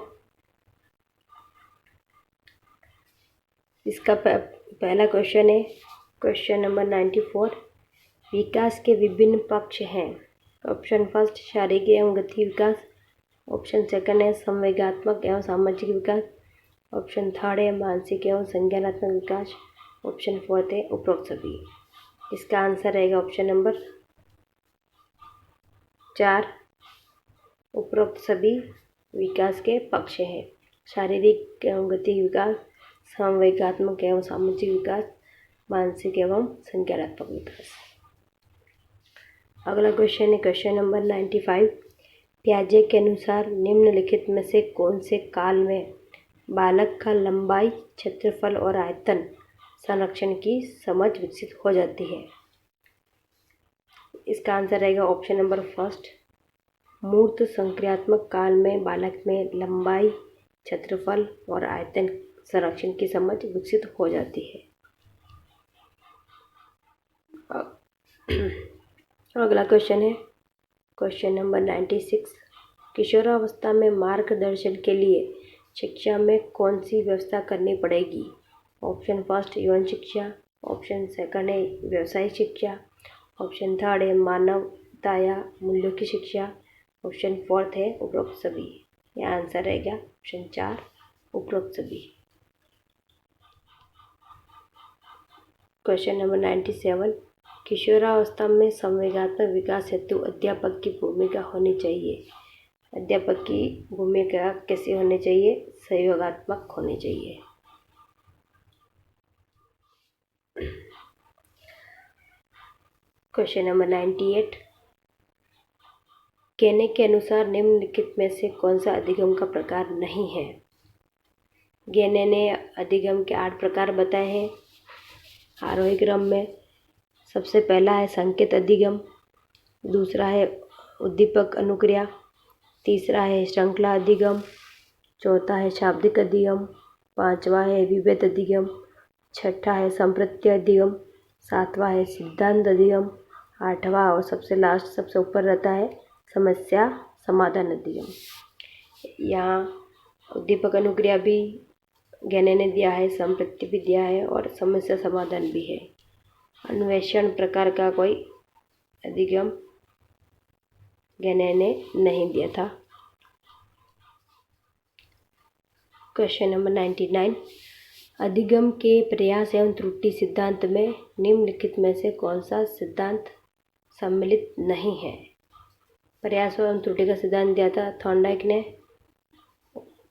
इसका पहला क्वेश्चन है क्वेश्चन नंबर 94, विकास के विभिन्न पक्ष हैं। ऑप्शन फर्स्ट शारीरिक एवं गति विकास, ऑप्शन सेकंड है संवेगात्मक एवं सामाजिक विकास, ऑप्शन थर्ड है मानसिक एवं संज्ञानात्मक विकास, ऑप्शन फोर्थ है उपरोक्त सभी। इसका आंसर रहेगा ऑप्शन नंबर 4। उपरोक्त सभी विकास के पक्ष हैं। शारीरिक एवं गतिक विकास, संवेगात्मक एवं सामाजिक विकास, मानसिक एवं संज्ञानात्मक विकास। अगला क्वेश्चन है क्वेश्चन नंबर 95। पियाजे के अनुसार निम्नलिखित में से कौन से काल में बालक का लंबाई, क्षेत्रफल और आयतन संरक्षण की समझ विकसित हो जाती है? इसका आंसर रहेगा ऑप्शन नंबर फर्स्ट। मूर्त संक्रियात्मक काल में बालक में लंबाई, क्षेत्रफल और आयतन संरक्षण की समझ विकसित हो जाती है। अगला क्वेश्चन है क्वेश्चन नंबर 96। किशोरावस्था में मार्गदर्शन के लिए शिक्षा में कौन सी व्यवस्था करनी पड़ेगी? ऑप्शन फर्स्ट यौन शिक्षा, ऑप्शन सेकंड है व्यवसायिक शिक्षा, ऑप्शन थर्ड है मानवता या मूल्यों की शिक्षा, ऑप्शन फोर्थ है उपरोक्त सभी। यह आंसर रहेगा ऑप्शन 4 उपरोक्त सभी। Question number 97। किशोरावस्था में संवेगात्मक विकास हेतु अध्यापक की भूमिका होनी चाहिए। अध्यापक की भूमिका कैसी होनी चाहिए? सहयोगात्मक होनी चाहिए। Question number 98। कहने के अनुसार निम्नलिखित में से कौन सा अधिगम का प्रकार नहीं है? गेने ने अधिगम के 8 प्रकार बताए हैं आरोही क्रम में। सबसे पहला है संकेत अधिगम, दूसरा है उद्दीपक अनुक्रिया, तीसरा है श्रृंखला अधिगम, चौथा है शाब्दिक अधिगम, पांचवा है विभेद अधिगम, छठा है संप्रत्य अधिगम, सातवां है सिद्धांत अधिगम, आठवां और सबसे लास्ट सबसे ऊपर रहता है समस्या समाधान अधिगम। यहाँ उद्दीपक अनुक्रिया भी गेने ने दिया है, संप्रत्य भी दिया है और समस्या समाधान भी है। अन्वेषण प्रकार का कोई अधिगम गेने ने नहीं दिया था। Question number 99। अधिगम के प्रयास एवं त्रुटि सिद्धांत में निम्नलिखित में से कौन सा सिद्धांत सम्मिलित नहीं है? प्रयास एवं त्रुटि का सिद्धांत दिया था थॉर्नडाइक ने।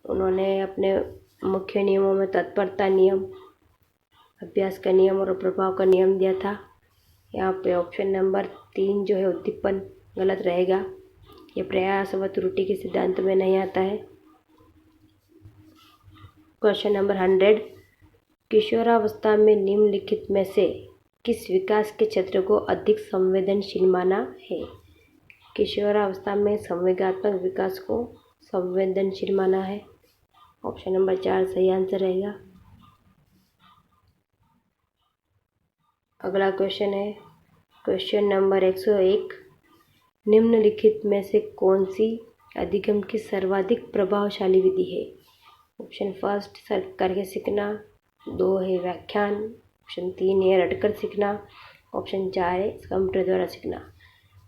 उन्होंने अपने मुख्य नियमों में तत्परता नियम, अभ्यास का नियम और प्रभाव का नियम दिया था। यहाँ पे ऑप्शन नंबर 3 जो है उद्दीपन गलत रहेगा। ये प्रयास व त्रुटि के सिद्धांत में नहीं आता है। Question number 100। किशोरावस्था में निम्नलिखित में से किस विकास के क्षेत्र को अधिक संवेदनशील माना है? किशोरावस्था में संवेगात्मक विकास को संवेदनशील माना है। ऑप्शन नंबर 4 सही आंसर रहेगा। अगला क्वेश्चन है क्वेश्चन नंबर 101। निम्नलिखित में से कौन सी अधिगम की सर्वाधिक प्रभावशाली विधि है? ऑप्शन फर्स्ट करके सीखना, 2 है व्याख्यान, ऑप्शन 3 है रटकर सीखना, ऑप्शन 4 है कंप्यूटर द्वारा सीखना।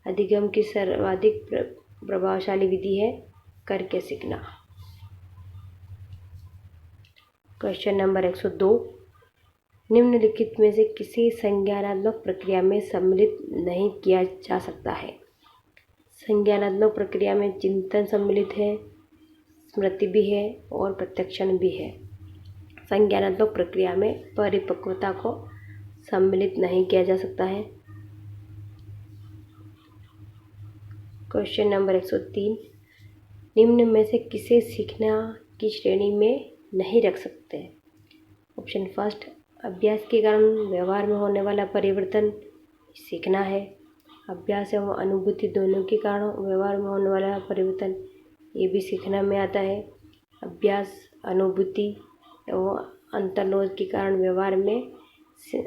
अधिगम की सर्वाधिक प्रभावशाली विधि है करके सीखना। Question number 102। निम्नलिखित में से किसी संज्ञानात्मक प्रक्रिया में सम्मिलित नहीं किया जा सकता है? संज्ञानात्मक प्रक्रिया में चिंतन सम्मिलित है, स्मृति भी है और प्रत्यक्षण भी है। संज्ञानात्मक प्रक्रिया में परिपक्वता को सम्मिलित नहीं किया जा सकता है। Question number 103। निम्न में से किसे सीखना की श्रेणी में नहीं रख सकते? ऑप्शन फर्स्ट अभ्यास के कारण व्यवहार में होने वाला परिवर्तन सीखना है। अभ्यास एवं अनुभूति दोनों के कारण व्यवहार में होने वाला परिवर्तन ये भी सीखना में आता है। अभ्यास, अनुभूति एवं अंतर्लोध के कारण व्यवहार में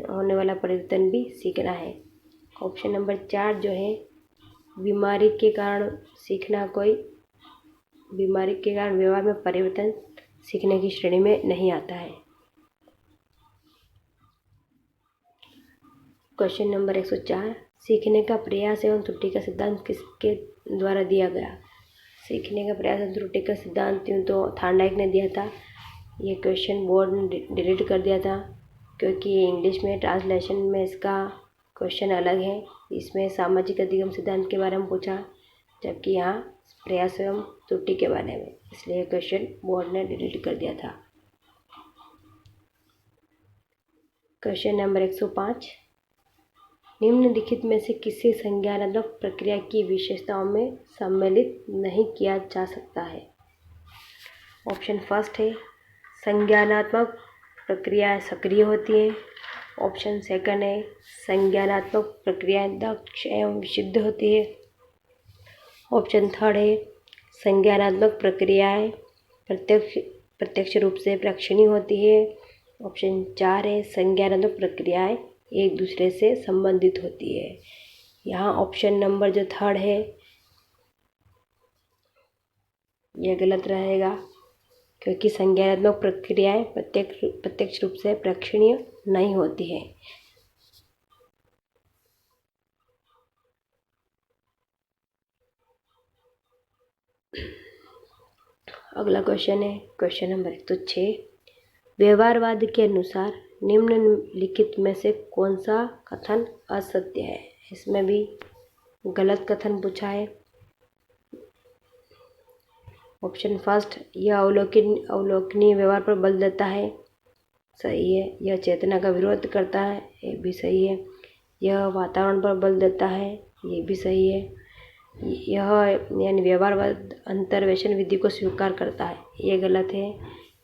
होने वाला परिवर्तन भी सीखना है। ऑप्शन नंबर 4 जो है बीमारी के कारण सीखना, कोई बीमारी के कारण व्यवहार में परिवर्तन सीखने की श्रेणी में नहीं आता है। Question number 104। सीखने का प्रयास एवं त्रुटि का सिद्धांत किसके द्वारा दिया गया? सीखने का प्रयास एवं त्रुटि का सिद्धांत यूँ तो थॉर्नडाइक ने दिया था। ये क्वेश्चन बोर्ड ने डिलीट कर दिया था क्योंकि इंग्लिश में ट्रांसलेशन में इसका क्वेश्चन अलग है। इसमें सामाजिक अधिगम सिद्धांत के बारे में पूछा, जबकि यहाँ प्रयास एवं त्रुटि के बारे में, इसलिए क्वेश्चन बोर्ड ने डिलीट कर दिया था। क्वेश्चन नंबर 105, निम्नलिखित में से किसी संज्ञानात्मक प्रक्रिया की विशेषताओं में सम्मिलित नहीं किया जा सकता है। ऑप्शन फर्स्ट है संज्ञानात्मक प्रक्रियाएं सक्रिय होती हैं। ऑप्शन सेकंड है संज्ञानात्मक प्रक्रियाएं दक्ष एवं विशुद्ध होती है। ऑप्शन थर्ड है संज्ञानात्मक प्रक्रियाएं प्रत्यक्ष रूप से प्रक्षणीय होती है। ऑप्शन 4 है संज्ञानात्मक प्रक्रियाएं एक दूसरे से संबंधित होती है। यहाँ ऑप्शन नंबर जो थर्ड है यह गलत रहेगा, क्योंकि संज्ञानात्मक प्रक्रियाएं प्रत्यक्ष रूप से प्रक्षणीय नहीं होती है। अगला क्वेश्चन है क्वेश्चन नंबर 106, व्यवहारवाद के अनुसार निम्नलिखित में से कौन सा कथन असत्य है। इसमें भी गलत कथन पूछा है। ऑप्शन फर्स्ट, यह अवलोकनीय व्यवहार पर बल देता है, सही है। यह चेतना का विरोध करता है, ये भी सही है। यह वातावरण पर बल देता है, ये भी सही है। यह यानी व्यवहारवाद अंतर्वेशन विधि को स्वीकार करता है, ये गलत है,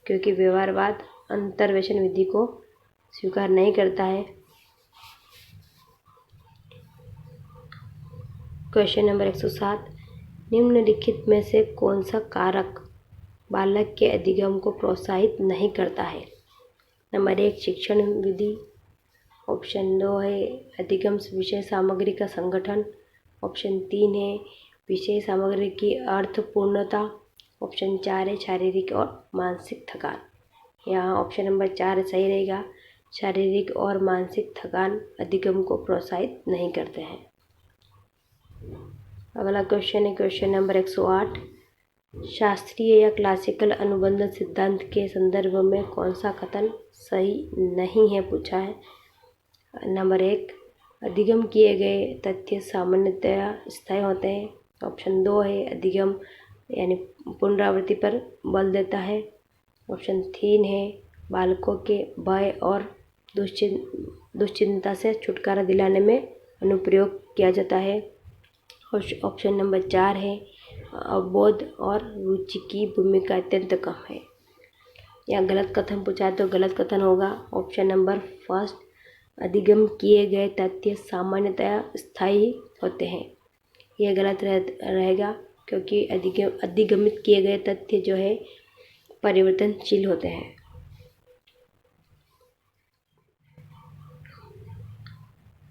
क्योंकि व्यवहारवाद अंतर्वेशन विधि को स्वीकार नहीं करता है। क्वेश्चन नंबर 107, निम्नलिखित में से कौन सा कारक बालक के अधिगम को प्रोत्साहित नहीं करता है। नंबर 1 शिक्षण विधि। ऑप्शन 2 है अधिगम विषय सामग्री का संगठन। ऑप्शन 3 है विषय सामग्री की अर्थपूर्णता। ऑप्शन 4 है शारीरिक और मानसिक थकान। यहाँ ऑप्शन नंबर 4 सही रहेगा, शारीरिक और मानसिक थकान अधिगम को प्रोत्साहित नहीं करते हैं। अगला क्वेश्चन है क्वेश्चन नंबर 108, शास्त्रीय या क्लासिकल अनुबंध सिद्धांत के संदर्भ में कौन सा कथन सही नहीं है पूछा है। नंबर 1 अधिगम किए गए तथ्य सामान्यतया स्थायी होते हैं। ऑप्शन 2 है अधिगम यानी पुनरावृत्ति पर बल देता है। ऑप्शन 3 है बालकों के भय और दुश्चिंता से छुटकारा दिलाने में अनुप्रयोग किया जाता है। ऑप्शन नंबर 4 है अवबोध और रुचि की भूमिका अत्यंत कम है। या गलत कथन पूछा तो गलत कथन होगा ऑप्शन नंबर फर्स्ट, अधिगम किए गए तथ्य सामान्यतया स्थायी होते हैं। यह गलत रहेगा, क्योंकि अधिगमित किए गए तथ्य जो है परिवर्तनशील होते हैं।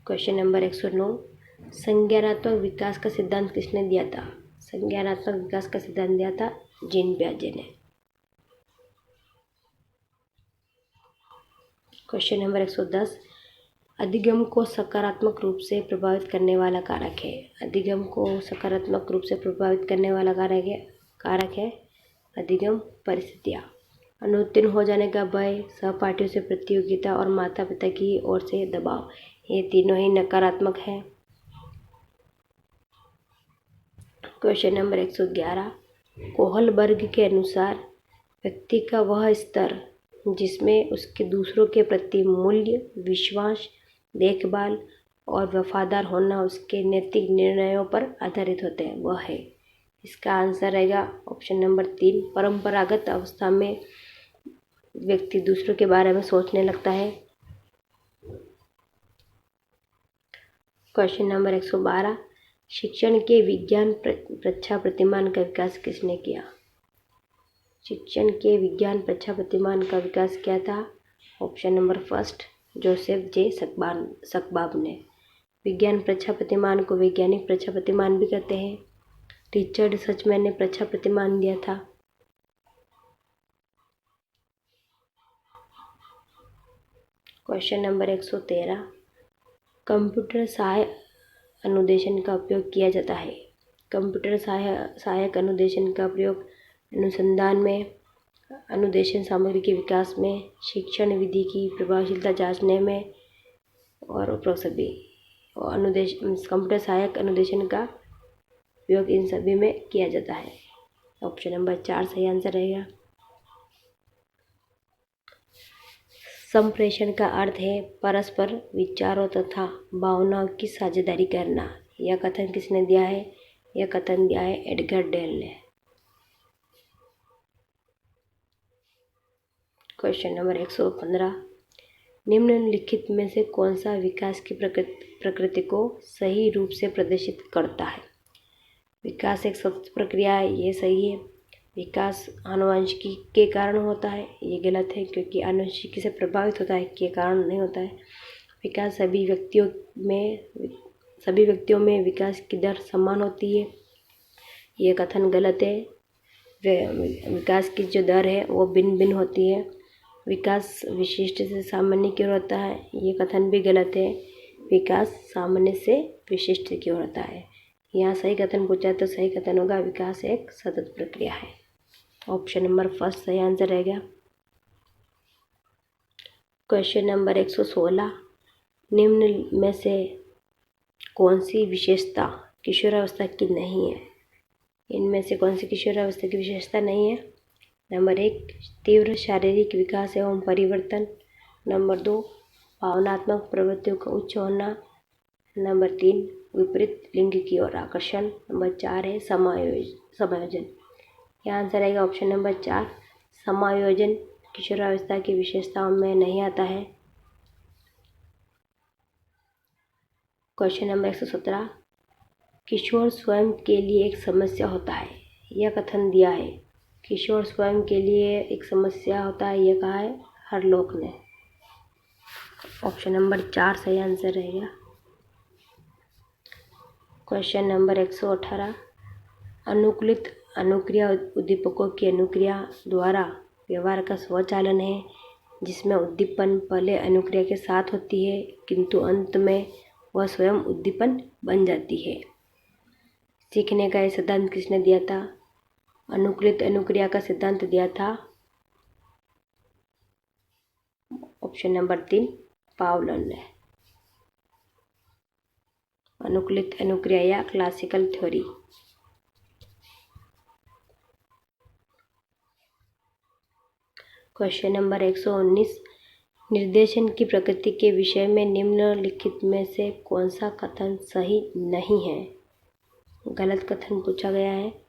क्वेश्चन नंबर 109, संज्ञानात्मक विकास का सिद्धांत किसने दिया था। संज्ञानात्मक विकास का सिद्धांत दिया था जीन पियाजे ने। क्वेश्चन नंबर 110, अधिगम को सकारात्मक रूप से प्रभावित करने वाला कारक है। अधिगम को सकारात्मक रूप से प्रभावित करने वाला कारक है अधिगम परिस्थितियाँ। अनुत्तीर्ण हो जाने का भय, सहपाठियों से प्रतियोगिता और माता पिता की ओर से दबाव, ये तीनों ही नकारात्मक है। क्वेश्चन नंबर 111, कोहलबर्ग के अनुसार व्यक्ति का वह स्तर जिसमें उसके दूसरों के प्रति मूल्य, विश्वास, देखभाल और वफादार होना उसके नैतिक निर्णयों पर आधारित होते हैं, वह है। इसका आंसर रहेगा ऑप्शन नंबर 3, परंपरागत अवस्था में व्यक्ति दूसरों के बारे में सोचने लगता है। क्वेश्चन नंबर 112, शिक्षण के विज्ञान प्रच्छा प्रतिमान का विकास किसने किया। शिक्षण के विज्ञान प्रच्छा प्रतिमान का विकास किया था ऑप्शन नंबर फर्स्ट, जोसेफ जे सकबाब ने। विज्ञान प्रच्छा प्रतिमान को वैज्ञानिक प्रच्छा प्रतिमान भी कहते हैं। रिचर्ड सचमैन ने प्रच्छा प्रतिमान दिया था। क्वेश्चन नंबर 113, कंप्यूटर सहायक अनुदेशन का उपयोग किया जाता है। कंप्यूटर सहायक अनुदेशन का प्रयोग अनुसंधान में, अनुदेशन सामग्री के विकास में, शिक्षण विधि की प्रभावशीलता जांचने में और उपरोक्त सभी। और अनुदेश कंप्यूटर सहायक अनुदेशन का उपयोग इन सभी में किया जाता है। ऑप्शन नंबर 4 सही आंसर रहेगा। संप्रेषण का अर्थ है परस्पर विचारों तथा भावनाओं की साझेदारी करना। यह कथन किसने दिया है? यह कथन दिया है एडगर डेल ने। क्वेश्चन नंबर 115, निम्नलिखित में से कौन सा विकास की प्रकृति को सही रूप से प्रदर्शित करता है? विकास एक सतत प्रक्रिया है, ये सही है। विकास आनुवंशिकी के कारण होता है, ये गलत है, क्योंकि आनुवंशिकी से प्रभावित होता है, के कारण नहीं होता है। विकास सभी व्यक्तियों में विकास की दर समान होती है, ये कथन गलत है। विकास की जो दर है वो भिन्न भिन्न होती है। विकास विशिष्ट से सामान्य की ओर होता है, ये कथन भी गलत है। विकास सामान्य से विशिष्ट की ओर होता है। यहाँ सही कथन पूछा है तो सही कथन होगा विकास एक सतत प्रक्रिया है। ऑप्शन नंबर फर्स्ट सही आंसर रहेगा। क्वेश्चन नंबर 116, निम्न में से कौन सी विशेषता किशोरावस्था की नहीं है? इनमें से कौन सी किशोरावस्था की विशेषता नहीं है? नंबर 1 तीव्र शारीरिक विकास एवं परिवर्तन। नंबर 2 भावनात्मक प्रवृत्तियों का उच्च होना। नंबर 3 विपरीत लिंग की ओर आकर्षण। नंबर 4 है समायोजन। यह आंसर रहेगा ऑप्शन नंबर 4 समायोजन किशोरावस्था की विशेषताओं में नहीं आता है। क्वेश्चन नंबर 117, किशोर स्वयं के लिए एक समस्या होता है, यह कथन दिया है। किशोर स्वयं के लिए एक समस्या होता है, यह कहा है हरलोक ने। ऑप्शन नंबर 4 सही आंसर रहेगा। क्वेश्चन नंबर 118, अनुकूलित अनुक्रिया उद्दीपकों की अनुक्रिया द्वारा व्यवहार का स्वचालन है, जिसमें उद्दीपन पहले अनुक्रिया के साथ होती है किंतु अंत में वह स्वयं उद्दीपन बन जाती है। सीखने का यह सिद्धांत किसने दिया था? अनुकूलित अनुक्रिया का सिद्धांत दिया था ऑप्शन नंबर 3 पावलोव ने। अनुकूलित अनुक्रिया या क्लासिकल थ्योरी। क्वेश्चन नंबर 119, निर्देशन की प्रकृति के विषय में निम्नलिखित में से कौन सा कथन सही नहीं है? गलत कथन पूछा गया है।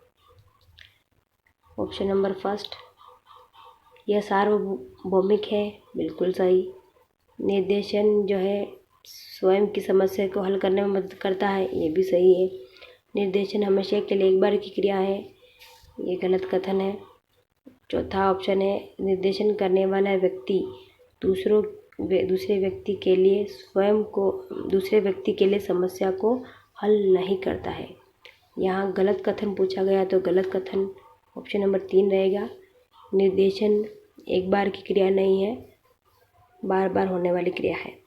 ऑप्शन नंबर फर्स्ट यह सार्वभौमिक है, बिल्कुल सही। निर्देशन जो है स्वयं की समस्या को हल करने में मदद करता है, ये भी सही है। निर्देशन हमेशा के लिए एक बार की क्रिया है, ये गलत कथन है। चौथा ऑप्शन है निर्देशन करने वाला व्यक्ति दूसरे व्यक्ति के लिए समस्या को हल नहीं करता है। यहाँ गलत कथन पूछा गया तो गलत कथन ऑप्शन नंबर 3 रहेगा। निर्देशन एक बार की क्रिया नहीं है, बार बार होने वाली क्रिया है।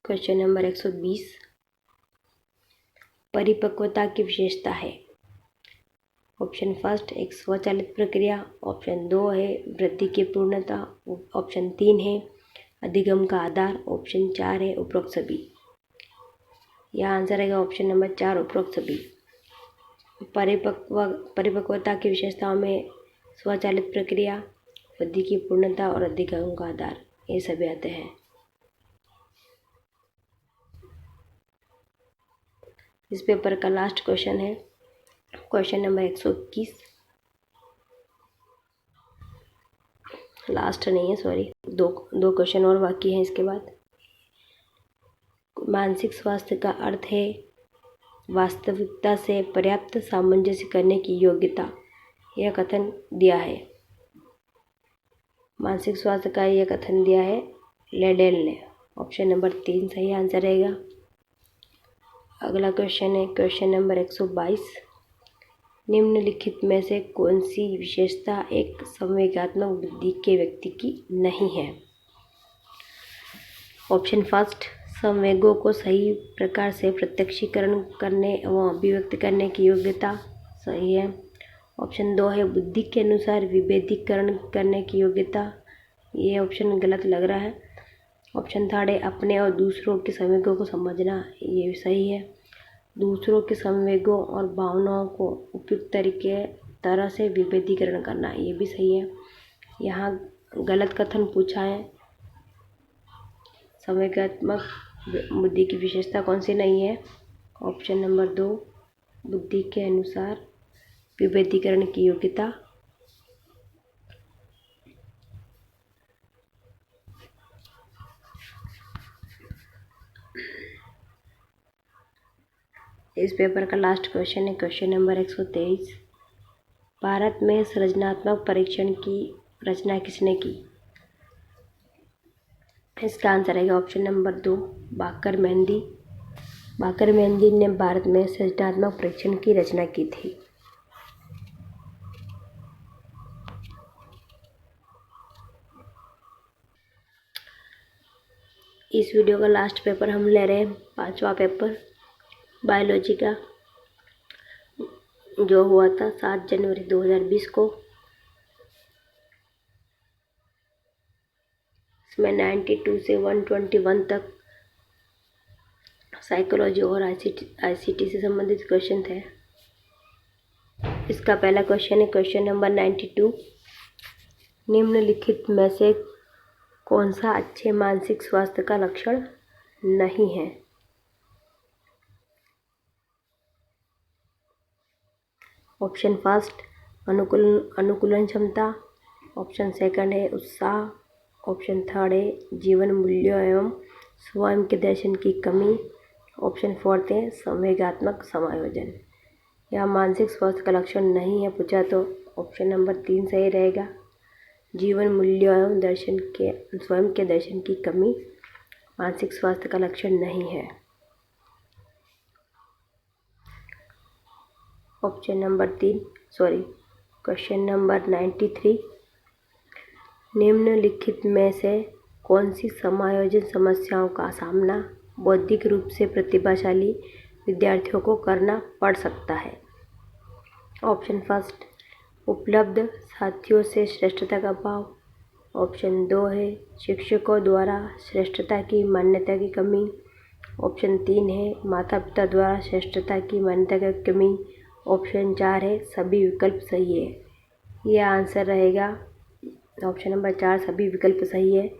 क्वेश्चन नंबर 120, परिपक्वता की विशेषता है। ऑप्शन फर्स्ट एक स्वचालित प्रक्रिया। ऑप्शन 2 है वृद्धि की पूर्णता। ऑप्शन 3 है अधिगम का आधार। ऑप्शन 4 है उपरोक्त सभी। यह आंसर रहेगा ऑप्शन नंबर 4 उपरोक्त सभी। परिपक्वता की विशेषताओं में स्वचालित प्रक्रिया, वृद्धि की पूर्णता और अधिगम का आधार, ये सभी आते हैं। इस पेपर का लास्ट क्वेश्चन है क्वेश्चन नंबर 121। लास्ट नहीं है, सॉरी, दो क्वेश्चन और बाकी हैं इसके बाद। मानसिक स्वास्थ्य का अर्थ है वास्तविकता से पर्याप्त सामंजस्य करने की योग्यता, यह कथन दिया है। मानसिक स्वास्थ्य का यह कथन दिया है लेडेल ने। ऑप्शन नंबर 3 सही आंसर रहेगा। अगला क्वेश्चन है क्वेश्चन नंबर 122, निम्नलिखित में से कौन सी विशेषता एक संवेगात्मक बुद्धि के व्यक्ति की नहीं है? ऑप्शन फर्स्ट संवेगों को सही प्रकार से प्रत्यक्षीकरण करने एवं अभिव्यक्त करने की योग्यता, सही है। ऑप्शन 2 है बुद्धि के अनुसार विभेदीकरण करने की योग्यता, ये ऑप्शन गलत लग रहा है। ऑप्शन 3 है अपने और दूसरों के संवेगों को समझना, ये भी सही है। दूसरों के संवेगों और भावनाओं को उपयुक्त तरह से विभेदीकरण करना, ये भी सही है। यहाँ गलत कथन पूछा है, संवेगात्मक बुद्धि की विशेषता कौन सी नहीं है। ऑप्शन नंबर 2 बुद्धि के अनुसार विभेदीकरण की योग्यता। इस पेपर का लास्ट क्वेश्चन है क्वेश्चन नंबर 123। भारत में सृजनात्मक परीक्षण की रचना किसने की। इसका आंसर है ऑप्शन नंबर 2 बाकर मेहंदी। बाकर मेहंदी ने भारत में सृजनात्मक परीक्षण की रचना की थी। इस वीडियो का लास्ट पेपर हम ले रहे हैं 5वां पेपर बायोलॉजी का, जो हुआ था 7 जनवरी 2020 को। इसमें 92 से 121 तक साइकोलॉजी और आईसीटी से संबंधित क्वेश्चन थे। इसका पहला क्वेश्चन है क्वेश्चन नंबर 92। निम्नलिखित में से कौन सा अच्छे मानसिक स्वास्थ्य का लक्षण नहीं है। ऑप्शन फर्स्ट अनुकूलन क्षमता। ऑप्शन सेकंड है उत्साह। ऑप्शन थर्ड है जीवन मूल्यों एवं स्वयं के दर्शन की कमी। ऑप्शन फोर्थ है संवेगात्मक समायोजन। या मानसिक स्वास्थ्य का लक्षण नहीं है पूछा तो ऑप्शन नंबर 3 सही रहेगा, जीवन मूल्यों एवं स्वयं के दर्शन की कमी मानसिक स्वास्थ्य का लक्षण नहीं है। Question number 93। निम्नलिखित में से कौन सी समायोजन समस्याओं का सामना बौद्धिक रूप से प्रतिभाशाली विद्यार्थियों को करना पड़ सकता है। ऑप्शन फर्स्ट उपलब्ध साथियों से श्रेष्ठता का भाव। ऑप्शन 2 है शिक्षकों द्वारा श्रेष्ठता की मान्यता की कमी। ऑप्शन 3 है माता पिता द्वारा श्रेष्ठता की मान्यता की कमी। ऑप्शन 4 है सभी विकल्प सही है। यह आंसर रहेगा ऑप्शन नंबर 4 सभी विकल्प सही है।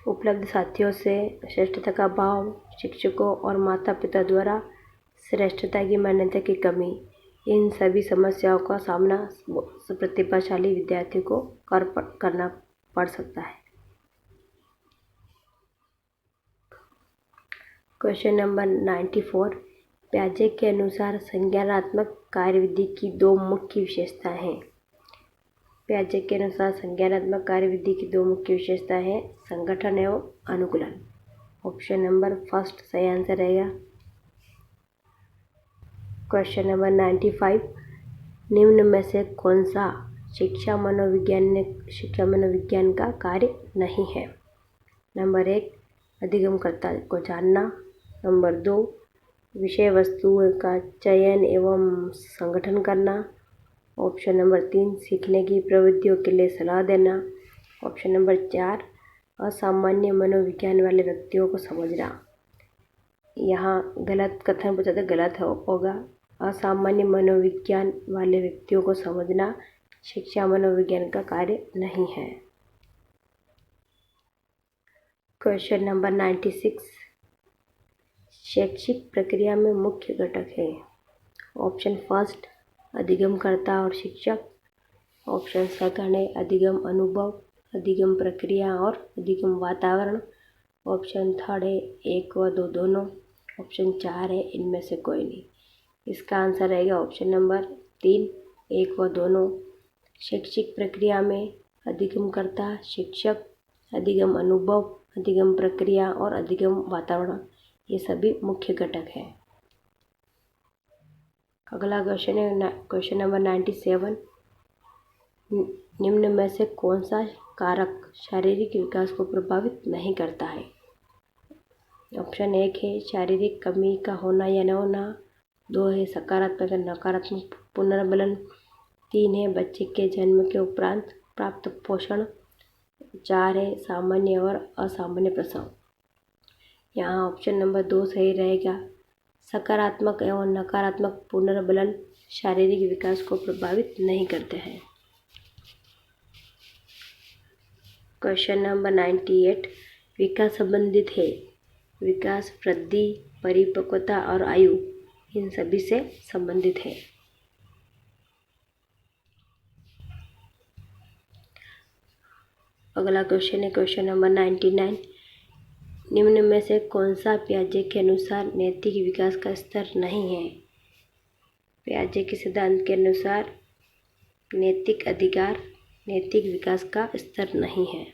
उपलब्ध साथियों से श्रेष्ठता का भाव, शिक्षकों और माता पिता द्वारा श्रेष्ठता की मान्यता की कमी, इन सभी समस्याओं का सामना प्रतिभाशाली विद्यार्थी को करना पड़ सकता है। Question number 94। प्याजे के अनुसार संज्ञानात्मक कार्यविधि की 2 मुख्य विशेषताएं हैं। प्याजे के अनुसार संज्ञानात्मक कार्यविधि की 2 मुख्य विशेषताएं हैं संगठन एवं अनुकूलन। ऑप्शन नंबर फर्स्ट सही आंसर रहेगा। Question number 95। निम्न में से कौन सा शिक्षा मनोविज्ञान का कार्य नहीं है। नंबर 1 अधिगमकर्ता को जानना। नंबर 2 विषय वस्तुओं का चयन एवं संगठन करना। ऑप्शन नंबर 3 सीखने की प्रवृत्तियों के लिए सलाह देना। ऑप्शन नंबर 4 असामान्य मनोविज्ञान वाले व्यक्तियों को समझना। यहाँ गलत कथन पूछा तो गलत होगा। असामान्य मनोविज्ञान वाले व्यक्तियों को समझना शिक्षा मनोविज्ञान का कार्य नहीं है। Question number 96। शैक्षिक प्रक्रिया में मुख्य घटक है। ऑप्शन फर्स्ट अधिगमकर्ता और शिक्षक। ऑप्शन सेकंड है अधिगम अनुभव, अधिगम प्रक्रिया और अधिगम वातावरण। ऑप्शन थर्ड है 1 व 2 दोनों। ऑप्शन 4 है इनमें से कोई नहीं। इसका आंसर रहेगा ऑप्शन नंबर 3 1 व दोनों। शैक्षिक प्रक्रिया में अधिगमकर्ता, शिक्षक, अधिगम अनुभव, अधिगम प्रक्रिया और अधिगम वातावरण ये सभी मुख्य घटक हैं। अगला क्वेश्चन है क्वेश्चन नंबर 97। निम्न में से कौन सा कारक शारीरिक विकास को प्रभावित नहीं करता है। ऑप्शन 1 है शारीरिक कमी का होना या न होना। 2 है सकारात्मक या नकारात्मक पुनर्बलन। 3 है बच्चे के जन्म के उपरांत प्राप्त पोषण। 4 है सामान्य और असामान्य प्रसव। यहाँ ऑप्शन नंबर 2 सही रहेगा। सकारात्मक एवं नकारात्मक पुनर्बलन शारीरिक विकास को प्रभावित नहीं करते हैं। क्वेश्चन नंबर 98 विकास संबंधित है। विकास, वृद्धि, परिपक्वता और आयु इन सभी से संबंधित है। अगला क्वेश्चन है क्वेश्चन नंबर 99 निम्न में से कौन सा पियाजे के अनुसार नैतिक विकास का स्तर नहीं है। पियाजे के सिद्धांत के अनुसार नैतिक अधिकार नैतिक विकास का स्तर नहीं है।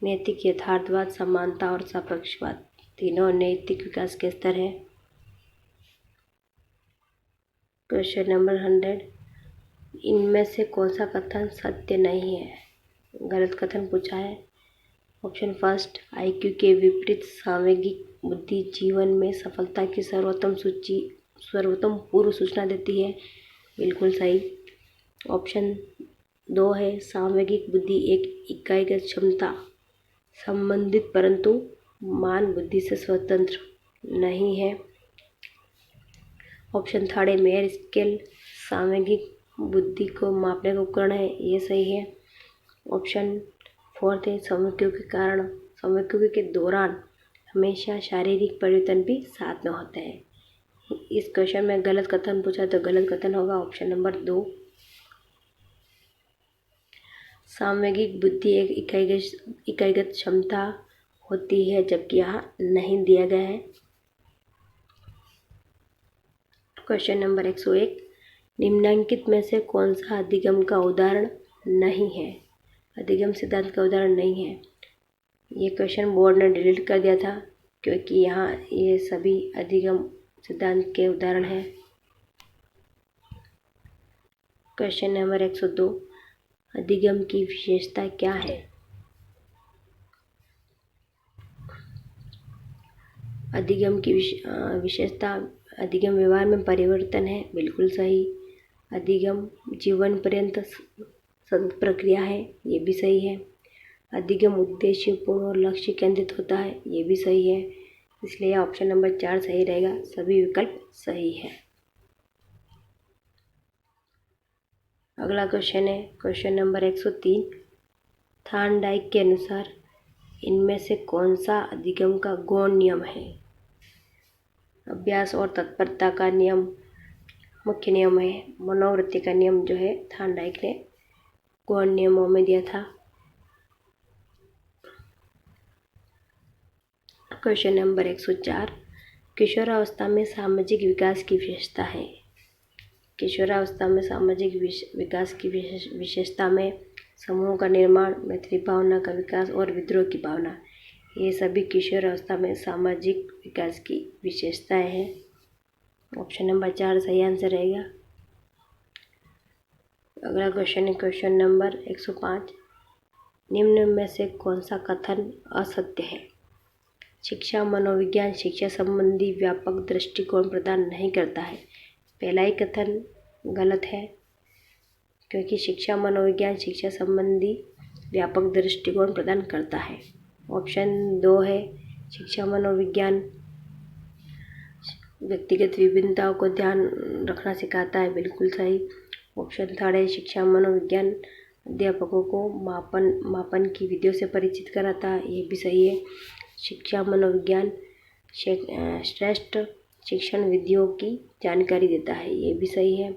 नैतिक यथार्थवाद, समानता और सापेक्षवाद तीनों नैतिक विकास के स्तर हैं। क्वेश्चन नंबर 100 इनमें से कौन सा कथन सत्य नहीं है। गलत कथन पूछा है। ऑप्शन फर्स्ट आईक्यू के विपरीत सांवेगिक बुद्धि जीवन में सफलता की सर्वोत्तम पूर्व सूचना देती है। बिल्कुल सही। ऑप्शन 2 है सांवेगिक बुद्धि एक इकाईगत क्षमता संबंधित परंतु मान बुद्धि से स्वतंत्र नहीं है। ऑप्शन 3 है मेयर स्केल सांवेगिक बुद्धि को मापने का उपकरण है। ये सही है। ऑप्शन 4 है समयक्यों के दौरान हमेशा शारीरिक परिवर्तन भी साथ में होते हैं। इस क्वेश्चन में गलत कथन पूछा तो गलत कथन होगा ऑप्शन नंबर 2। सांवेगिक बुद्धि एक इकाईगत क्षमता होती है जबकि यहाँ नहीं दिया गया है। क्वेश्चन नंबर 101 निम्नलिखित में से कौन सा अधिगम का उदाहरण नहीं है। अधिगम सिद्धांत का उदाहरण नहीं है। ये क्वेश्चन बोर्ड ने डिलीट कर दिया था क्योंकि यहाँ ये सभी अधिगम सिद्धांत के उदाहरण हैं। क्वेश्चन नंबर 102 अधिगम की विशेषता क्या है। अधिगम की विशेषता अधिगम व्यवहार में परिवर्तन है। बिल्कुल सही। अधिगम जीवन पर्यंत प्रक्रिया है। ये भी सही है। अधिगम उद्देश्यपूर्ण और लक्ष्य केंद्रित होता है। ये भी सही है। इसलिए ऑप्शन नंबर 4 सही रहेगा। सभी विकल्प सही है। अगला क्वेश्चन है क्वेश्चन नंबर 103 थार्नडाइक के अनुसार इनमें से कौन सा अधिगम का गौण नियम है। अभ्यास और तत्परता का नियम मुख्य नियम है। मनोवृत्ति का नियम जो है थार्नडाइक ने गौण नियमों में दिया था। क्वेश्चन नंबर 104 किशोरावस्था में सामाजिक विकास की विशेषता है। किशोरावस्था में सामाजिक विकास की विशेषता में समूह का निर्माण, मैत्री भावना का विकास और विद्रोह की भावना, ये सभी किशोरावस्था में सामाजिक विकास की विशेषताएं हैं। ऑप्शन नंबर 4 सही आंसर रहेगा। अगला क्वेश्चन है क्वेश्चन नंबर 105 निम्न में से कौन सा कथन असत्य है। शिक्षा मनोविज्ञान शिक्षा संबंधी व्यापक दृष्टिकोण प्रदान नहीं करता है। पहला ही कथन गलत है क्योंकि शिक्षा मनोविज्ञान शिक्षा संबंधी व्यापक दृष्टिकोण प्रदान करता है। ऑप्शन 2 है शिक्षा मनोविज्ञान व्यक्तिगत विभिन्नताओं को ध्यान रखना सिखाता है। बिल्कुल सही। ऑप्शन 3 है शिक्षा मनोविज्ञान अध्यापकों को मापन की विधियों से परिचित कराता है। ये भी सही है। शिक्षा मनोविज्ञान श्रेष्ठ शिक्षण विधियों की जानकारी देता है। ये भी सही है।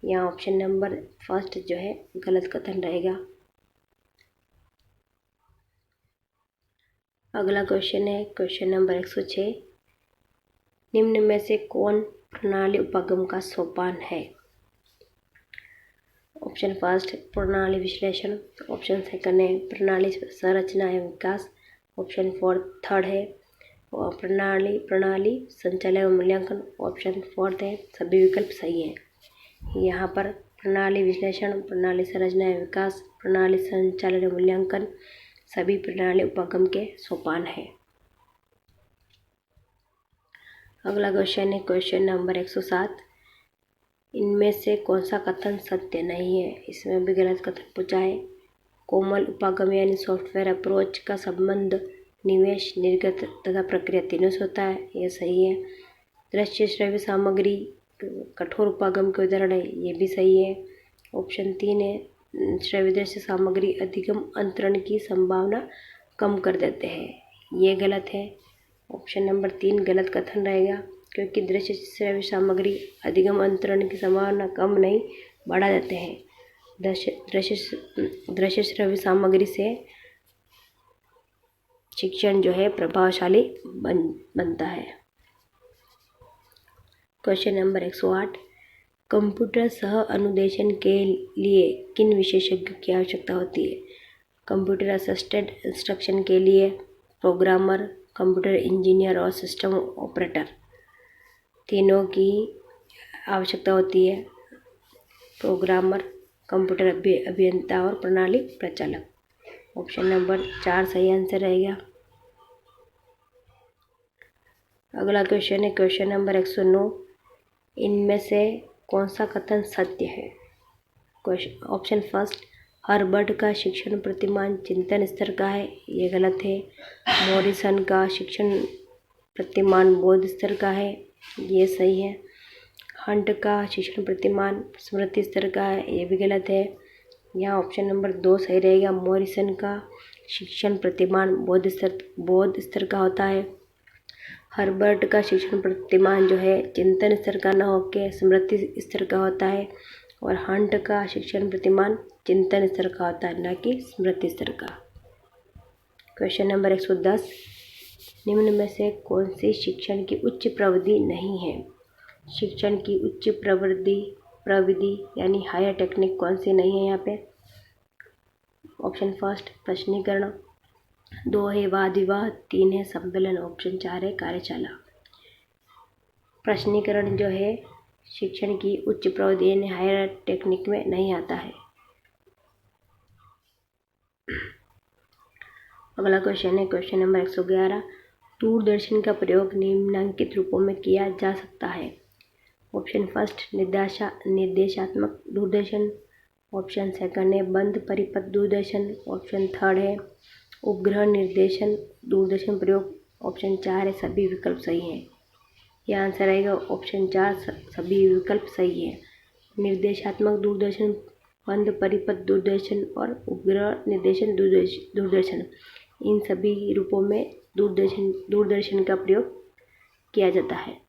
यहाँ ऑप्शन नंबर फर्स्ट जो है गलत कथन रहेगा। अगला क्वेश्चन है क्वेश्चन नंबर 106 निम्न में से कौन प्रणाली उपागम का सोपान है। ऑप्शन फर्स्ट प्रणाली विश्लेषण, ऑप्शन सेकंड है प्रणाली संरचना एवं विकास, ऑप्शन 3 है प्रणाली संचालन एवं मूल्यांकन, ऑप्शन 4 है सभी विकल्प सही हैं। यहाँ पर प्रणाली विश्लेषण, प्रणाली संरचना एवं विकास, प्रणाली संचालन एवं मूल्यांकन सभी प्रणाली उपागम के सोपान है। अगला क्वेश्चन है क्वेश्चन नंबर 107 इनमें से कौन सा कथन सत्य नहीं है? इसमें भी गलत कथन पूछा है। कोमल उपागम यानी सॉफ्टवेयर अप्रोच का संबंध निवेश, निर्गत तथा प्रक्रिया तीनों से होता है, यह सही है। दृश्य श्रव्य सामग्री कठोर उपागम के उदाहरण है, ये भी सही है। ऑप्शन 3 है, श्रव्य दृश्य सामग्री अधिगम अंतरण की संभावना कम कर देते हैं, ये गलत है। ऑप्शन नंबर 3 गलत कथन रहेगा, क्योंकि दृश्य श्रव्य सामग्री अधिगम अंतरण की संभावना कम नहीं बढ़ा देते हैं। दृश्य श्रव्य सामग्री से शिक्षण जो है प्रभावशाली बनता है। क्वेश्चन नंबर 108, कंप्यूटर सह अनुदेशन के लिए किन विशेषज्ञों की आवश्यकता होती है? कंप्यूटर असिस्टेड इंस्ट्रक्शन के लिए प्रोग्रामर, कंप्यूटर इंजीनियर और सिस्टम ऑपरेटर, तीनों की आवश्यकता होती है। प्रोग्रामर, कंप्यूटर अभियंता और प्रणाली प्रचालक। ऑप्शन नंबर 4 सही आंसर रहेगा। अगला क्वेश्चन है क्वेश्चन नंबर 109, इनमें से कौन सा कथन सत्य है? ऑप्शन फर्स्ट, हर्बर्ट का शिक्षण प्रतिमान चिंतन स्तर का है, ये गलत है। मॉरिसन का शिक्षण प्रतिमान बोध स्तर का है, ये सही है। हंट का शिक्षण प्रतिमान स्मृति स्तर का है, ये भी गलत है। यहाँ ऑप्शन नंबर 2 सही रहेगा। मॉरिसन का शिक्षण प्रतिमान बोध स्तर का होता है। हर्बर्ट का शिक्षण प्रतिमान जो है चिंतन स्तर का न होकर स्मृति स्तर का होता है, और हंट का शिक्षण प्रतिमान चिंतन स्तर का होता है, न कि स्मृति स्तर का। क्वेश्चन नंबर 110, निम्न में से कौन सी शिक्षण की उच्च प्रविधि नहीं है? शिक्षण की उच्च प्रविधि यानी हायर टेक्निक कौन सी नहीं है यहाँ पे? ऑप्शन फर्स्ट, प्रश्नीकरण, 2 है वाद विवाद, 3 है सम्मेलन, ऑप्शन 4 है कार्यशाला। प्रश्नीकरण जो है शिक्षण की उच्च प्रविधि यानी हायर टेक्निक में नहीं आता है। अगला क्वेश्चन है क्वेश्चन नंबर 111, दूरदर्शन का प्रयोग निम्नलिखित रूपों में किया जा सकता है। ऑप्शन फर्स्ट, निर्देशात्मक दूरदर्शन। ऑप्शन सेकंड है बंद परिपथ दूरदर्शन। ऑप्शन थर्ड है उपग्रह निर्देशन दूरदर्शन प्रयोग। ऑप्शन 4 है सभी विकल्प सही हैं। यह आंसर आएगा ऑप्शन 4 सभी विकल्प सही है। निर्देशात्मक दूरदर्शन, बंद परिपथ दूरदर्शन और उपग्रह निर्देशन दूरदर्शन, इन सभी रूपों में दूरदर्शन का प्रयोग किया जाता है।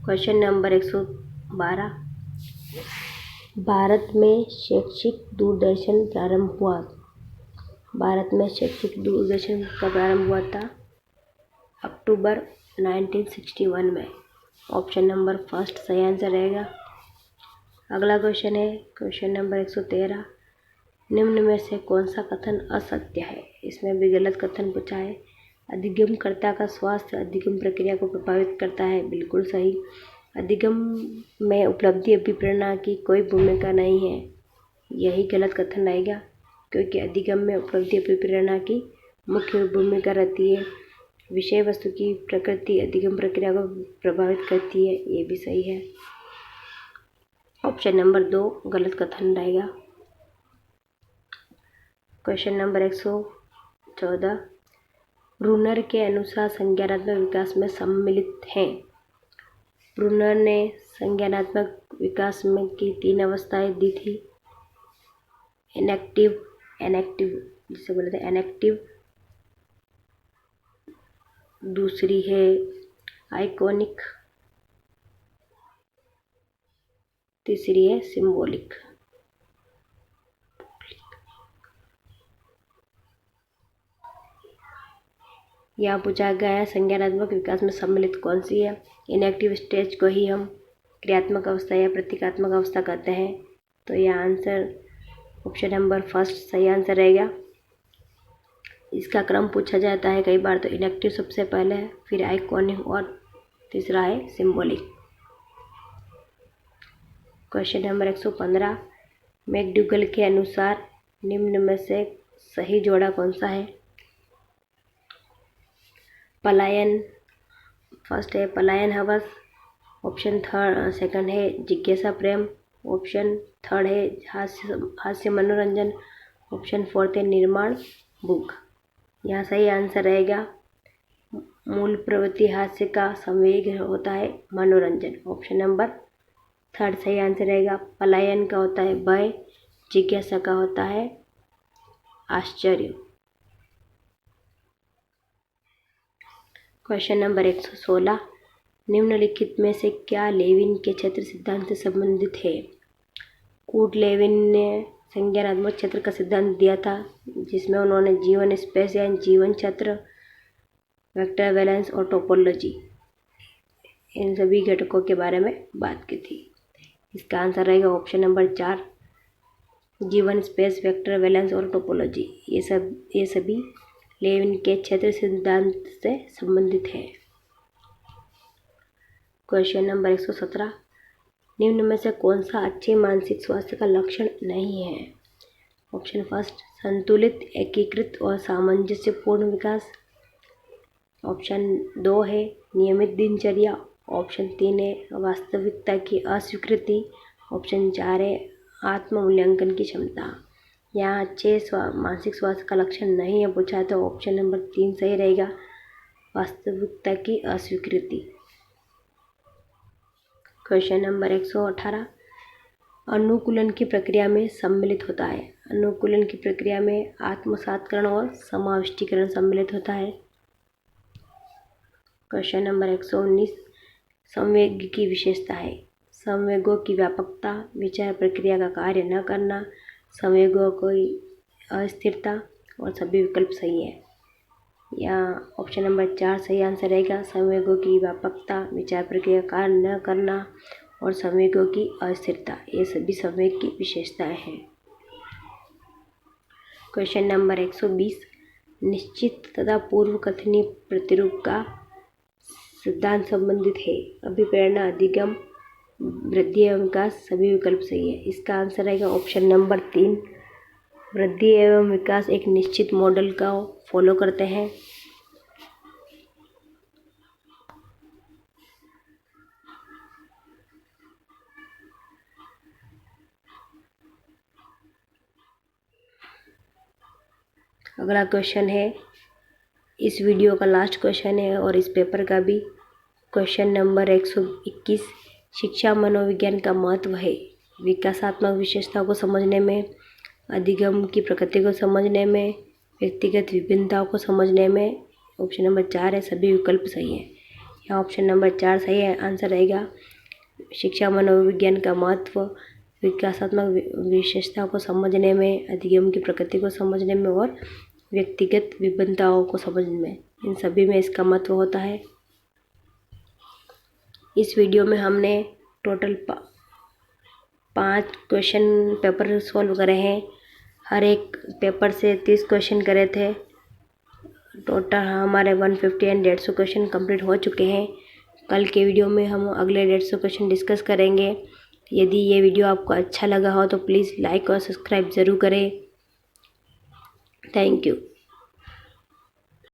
क्वेश्चन नंबर 112, भारत में शैक्षिक दूरदर्शन प्रारंभ हुआ। भारत में शैक्षिक दूरदर्शन का प्रारंभ हुआ था अक्टूबर 1961 में। ऑप्शन नंबर फर्स्ट सही आंसर रहेगा। अगला क्वेश्चन है क्वेश्चन नंबर 113, निम्न में से कौन सा कथन असत्य है? इसमें भी गलत कथन पूछा है। अधिगमकर्ता का स्वास्थ्य अधिगम प्रक्रिया को प्रभावित करता है, बिल्कुल सही। अधिगम में उपलब्धि अभिप्रेरणा की कोई भूमिका नहीं है, यही गलत कथन रहेगा, क्योंकि अधिगम में उपलब्धि अभिप्रेरणा की मुख्य भूमिका रहती है। विषय वस्तु की प्रकृति अधिगम प्रक्रिया को प्रभावित करती है, ये भी सही है। ऑप्शन नंबर 2 गलत कथन रहेगा। क्वेश्चन नंबर 114, ब्रूनर के अनुसार संज्ञानात्मक विकास में सम्मिलित हैं। ब्रूनर ने संज्ञानात्मक विकास में की 3 अवस्थाएं दी थी। इनएक्टिव जिसे बोलते हैं इनएक्टिव, दूसरी है आइकॉनिक, तीसरी है सिंबॉलिक। यहाँ पूछा गया है संज्ञानात्मक विकास में सम्मिलित कौन सी है। इनएक्टिव स्टेज को ही हम क्रियात्मक अवस्था या प्रतीकात्मक अवस्था कहते हैं, तो यह आंसर ऑप्शन नंबर फर्स्ट सही आंसर रहेगा। इसका क्रम पूछा जाता है कई बार, तो इनएक्टिव सबसे पहले है, फिर आइकॉनिक और तीसरा है सिंबॉलिक। क्वेश्चन नंबर 115, मैकडूगल के अनुसार निम्न में से सही जोड़ा कौन सा है? पलायन, फर्स्ट है पलायन हवस, ऑप्शन सेकंड है जिज्ञासा प्रेम। ऑप्शन थर्ड है हास्य मनोरंजन। ऑप्शन फोर्थ है निर्माण बुक। यहाँ सही आंसर रहेगा मूल प्रवृत्ति हास्य का संवेग होता है मनोरंजन। ऑप्शन नंबर थर्ड सही आंसर रहेगा। पलायन का होता है भय। जिज्ञासा का होता है आश्चर्य। क्वेश्चन नंबर 116, निम्नलिखित में से क्या लेविन के क्षेत्र सिद्धांत से संबंधित है? कूट लेविन ने संज्ञानात्मक क्षेत्र का सिद्धांत दिया था, जिसमें उन्होंने जीवन स्पेस या जीवन क्षेत्र, वेक्टर बैलेंस और टोपोलॉजी, इन सभी घटकों के बारे में बात की थी। इसका आंसर रहेगा ऑप्शन नंबर 4, जीवन स्पेस, वेक्टर बैलेंस और टोपोलॉजी। ये सभी लेविन के क्षेत्र सिद्धांत से संबंधित है। क्वेश्चन नंबर 117, निम्न में से कौन सा अच्छे मानसिक स्वास्थ्य का लक्षण नहीं है? ऑप्शन फर्स्ट, संतुलित, एकीकृत और सामंजस्यपूर्ण विकास। ऑप्शन 2 है नियमित दिनचर्या। ऑप्शन 3 है वास्तविकता की अस्वीकृति। ऑप्शन 4 है आत्म मूल्यांकन की क्षमता। यहाँ अच्छे मानसिक स्वास्थ्य का लक्षण नहीं है पूछा, तो ऑप्शन नंबर 3 सही रहेगा, वास्तविकता की अस्वीकृति। क्वेश्चन नंबर 118, अनुकूलन की प्रक्रिया में सम्मिलित होता है। अनुकूलन की प्रक्रिया में आत्मसातकरण और समाविष्टीकरण सम्मिलित होता है। क्वेश्चन नंबर 119, संवेग की विशेषता है। संवेगों की व्यापकता, विचार प्रक्रिया का कार्य न करना, संवेगों की अस्थिरता और सभी विकल्प सही है। यहाँ ऑप्शन नंबर 4 सही आंसर रहेगा, संवेगों की व्यापकता, विचार प्रक्रिया का कार्य न करना और संवेगों की अस्थिरता, ये सभी संवेग की विशेषताएं हैं। क्वेश्चन नंबर 120, निश्चित तथा पूर्व कथनीय प्रतिरूप का सिद्धांत संबंधित है। अभिप्रेरणा, अधिगम, वृद्धि एवं विकास, सभी विकल्प सही है। इसका आंसर रहेगा ऑप्शन नंबर 3, वृद्धि एवं विकास एक निश्चित मॉडल का फॉलो करते हैं। अगला क्वेश्चन है, इस वीडियो का लास्ट क्वेश्चन है और इस पेपर का भी। क्वेश्चन नंबर 121, शिक्षा मनोविज्ञान का महत्व है विकासात्मक विशेषताओं को समझने में, अधिगम की प्रकृति को समझने में, व्यक्तिगत विभिन्नताओं को समझने में। ऑप्शन नंबर 4 है, सभी विकल्प सही है। यहाँ ऑप्शन नंबर 4 सही है, आंसर रहेगा शिक्षा मनोविज्ञान का महत्व विकासात्मक विशेषताओं को समझने में, अधिगम की प्रकृति को समझने में और व्यक्तिगत विभिन्नताओं को समझने में, इन सभी में इसका महत्व होता है। इस वीडियो में हमने टोटल 5 क्वेश्चन पेपर सॉल्व करे हैं। हर एक पेपर से 30 क्वेश्चन करे थे। टोटल हमारे 150 एंड 150 क्वेश्चन कंप्लीट हो चुके हैं। कल के वीडियो में हम अगले 150 क्वेश्चन डिस्कस करेंगे। यदि ये वीडियो आपको अच्छा लगा हो तो प्लीज़ लाइक और सब्सक्राइब ज़रूर करें। Thank you.